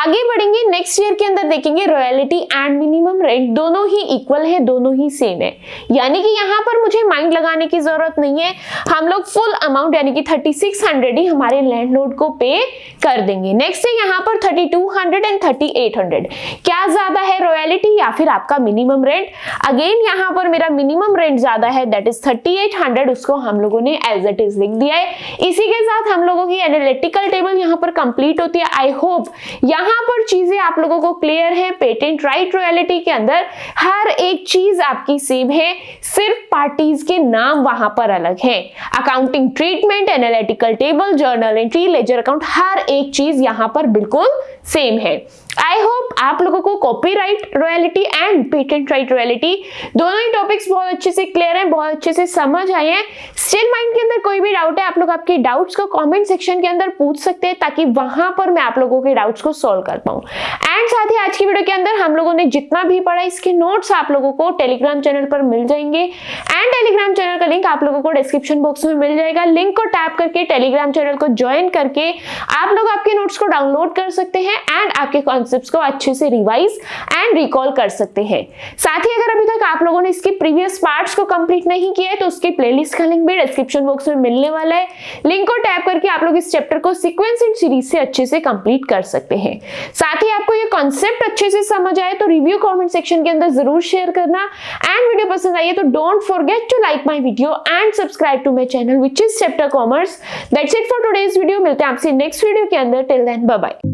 आगे बढ़ेंगे, नेक्स्ट ईयर के अंदर देखेंगे रॉयल्टी एंड मिनिमम रेंट दोनों ही इक्वल है, दोनों ही सेम है। यानी कि यहाँ पर मुझे माइंड लगाने की जरूरत नहीं है, हम लोग फुल अमाउंट यानी कि 3600 ही हमारे लैंडलॉर्ड को पे कर देंगे। नेक्स्ट है यहाँ पर 3200 एंड 3800। क्या ज्यादा है, रॉयल्टी या फिर आपका मिनिमम रेंट? अगेन यहाँ पर मेरा मिनिमम रेंट ज्यादा है, दैट इज 3800, उसको हम लोगों ने एज इट इज लिख दिया है। इसी के साथ हम लोगों की एनालिटिकल टेबल यहाँ पर कंप्लीट होती है। आई होप यहाँ पर चीजें आप लोगों को क्लियर है। पेटेंट राइट रॉयल्टी के अंदर हर एक चीज आपकी सेम है, सिर्फ पार्टीज के नाम वहां पर अलग है। Accounting treatment, analytical table, journal entry, ledger account, हर एक चीज यहां पर बिल्कुल सेम है। आई होप आप लोगों को copyright royalty and patent right royalty दोनों ही टॉपिक्स बहुत अच्छे से क्लियर हैं, बहुत अच्छे से समझ आए हैं। स्टिल माइंड के अंदर कोई भी डाउट है आप लोग आपके डाउट्स को कमेंट सेक्शन के अंदर पूछ सकते हैं ताकि वहां पर मैं आप लोगों के डाउट्स को सॉल्व कर पाऊं। एंड साथ ही आज की वीडियो के अंदर हम लोगों ने जितना भी पढ़ा इसके नोट्स आप लोगों को टेलीग्राम चैनल पर मिल जाएंगे एंड टेलीग्राम चैनल का लिंक आप लोगों को डिस्क्रिप्शन बॉक्स में मिल जाएगा। लिंक को टैप करके टेलीग्राम चैनल को ज्वाइन करके आप लोग आपके नोट्स को डाउनलोड कर सकते हैं एंड आपके कॉन्सेप्ट्स को अच्छे से रिवाइज एंड रिकॉल कर सकते हैं। साथ ही अगर अभी तक आप लोगों ने इसके प्रीवियस पार्ट्स को कंप्लीट नहीं किया है तो उसके प्लेलिस्ट का लिंक भी डिस्क्रिप्शन बॉक्स में मिलने वाला है। लिंक को टैप करके आप लोग इस चैप्टर को सीक्वेंस एंड सीरीज से अच्छे से कंप्लीट कर सकते हैं। साथ ही आपको ये कॉन्सेप्ट अच्छे से समझ आए तो रिव्यू कमेंट सेक्शन के अंदर जरूर शेयर करना एंड वीडियो पसंद आई है तो don't forget to like my video and subscribe to my channel which is chapter commerce. That's it for today's video. मिलते हैं आपसे नेक्स्ट वीडियो के अंदर। Till then bye bye.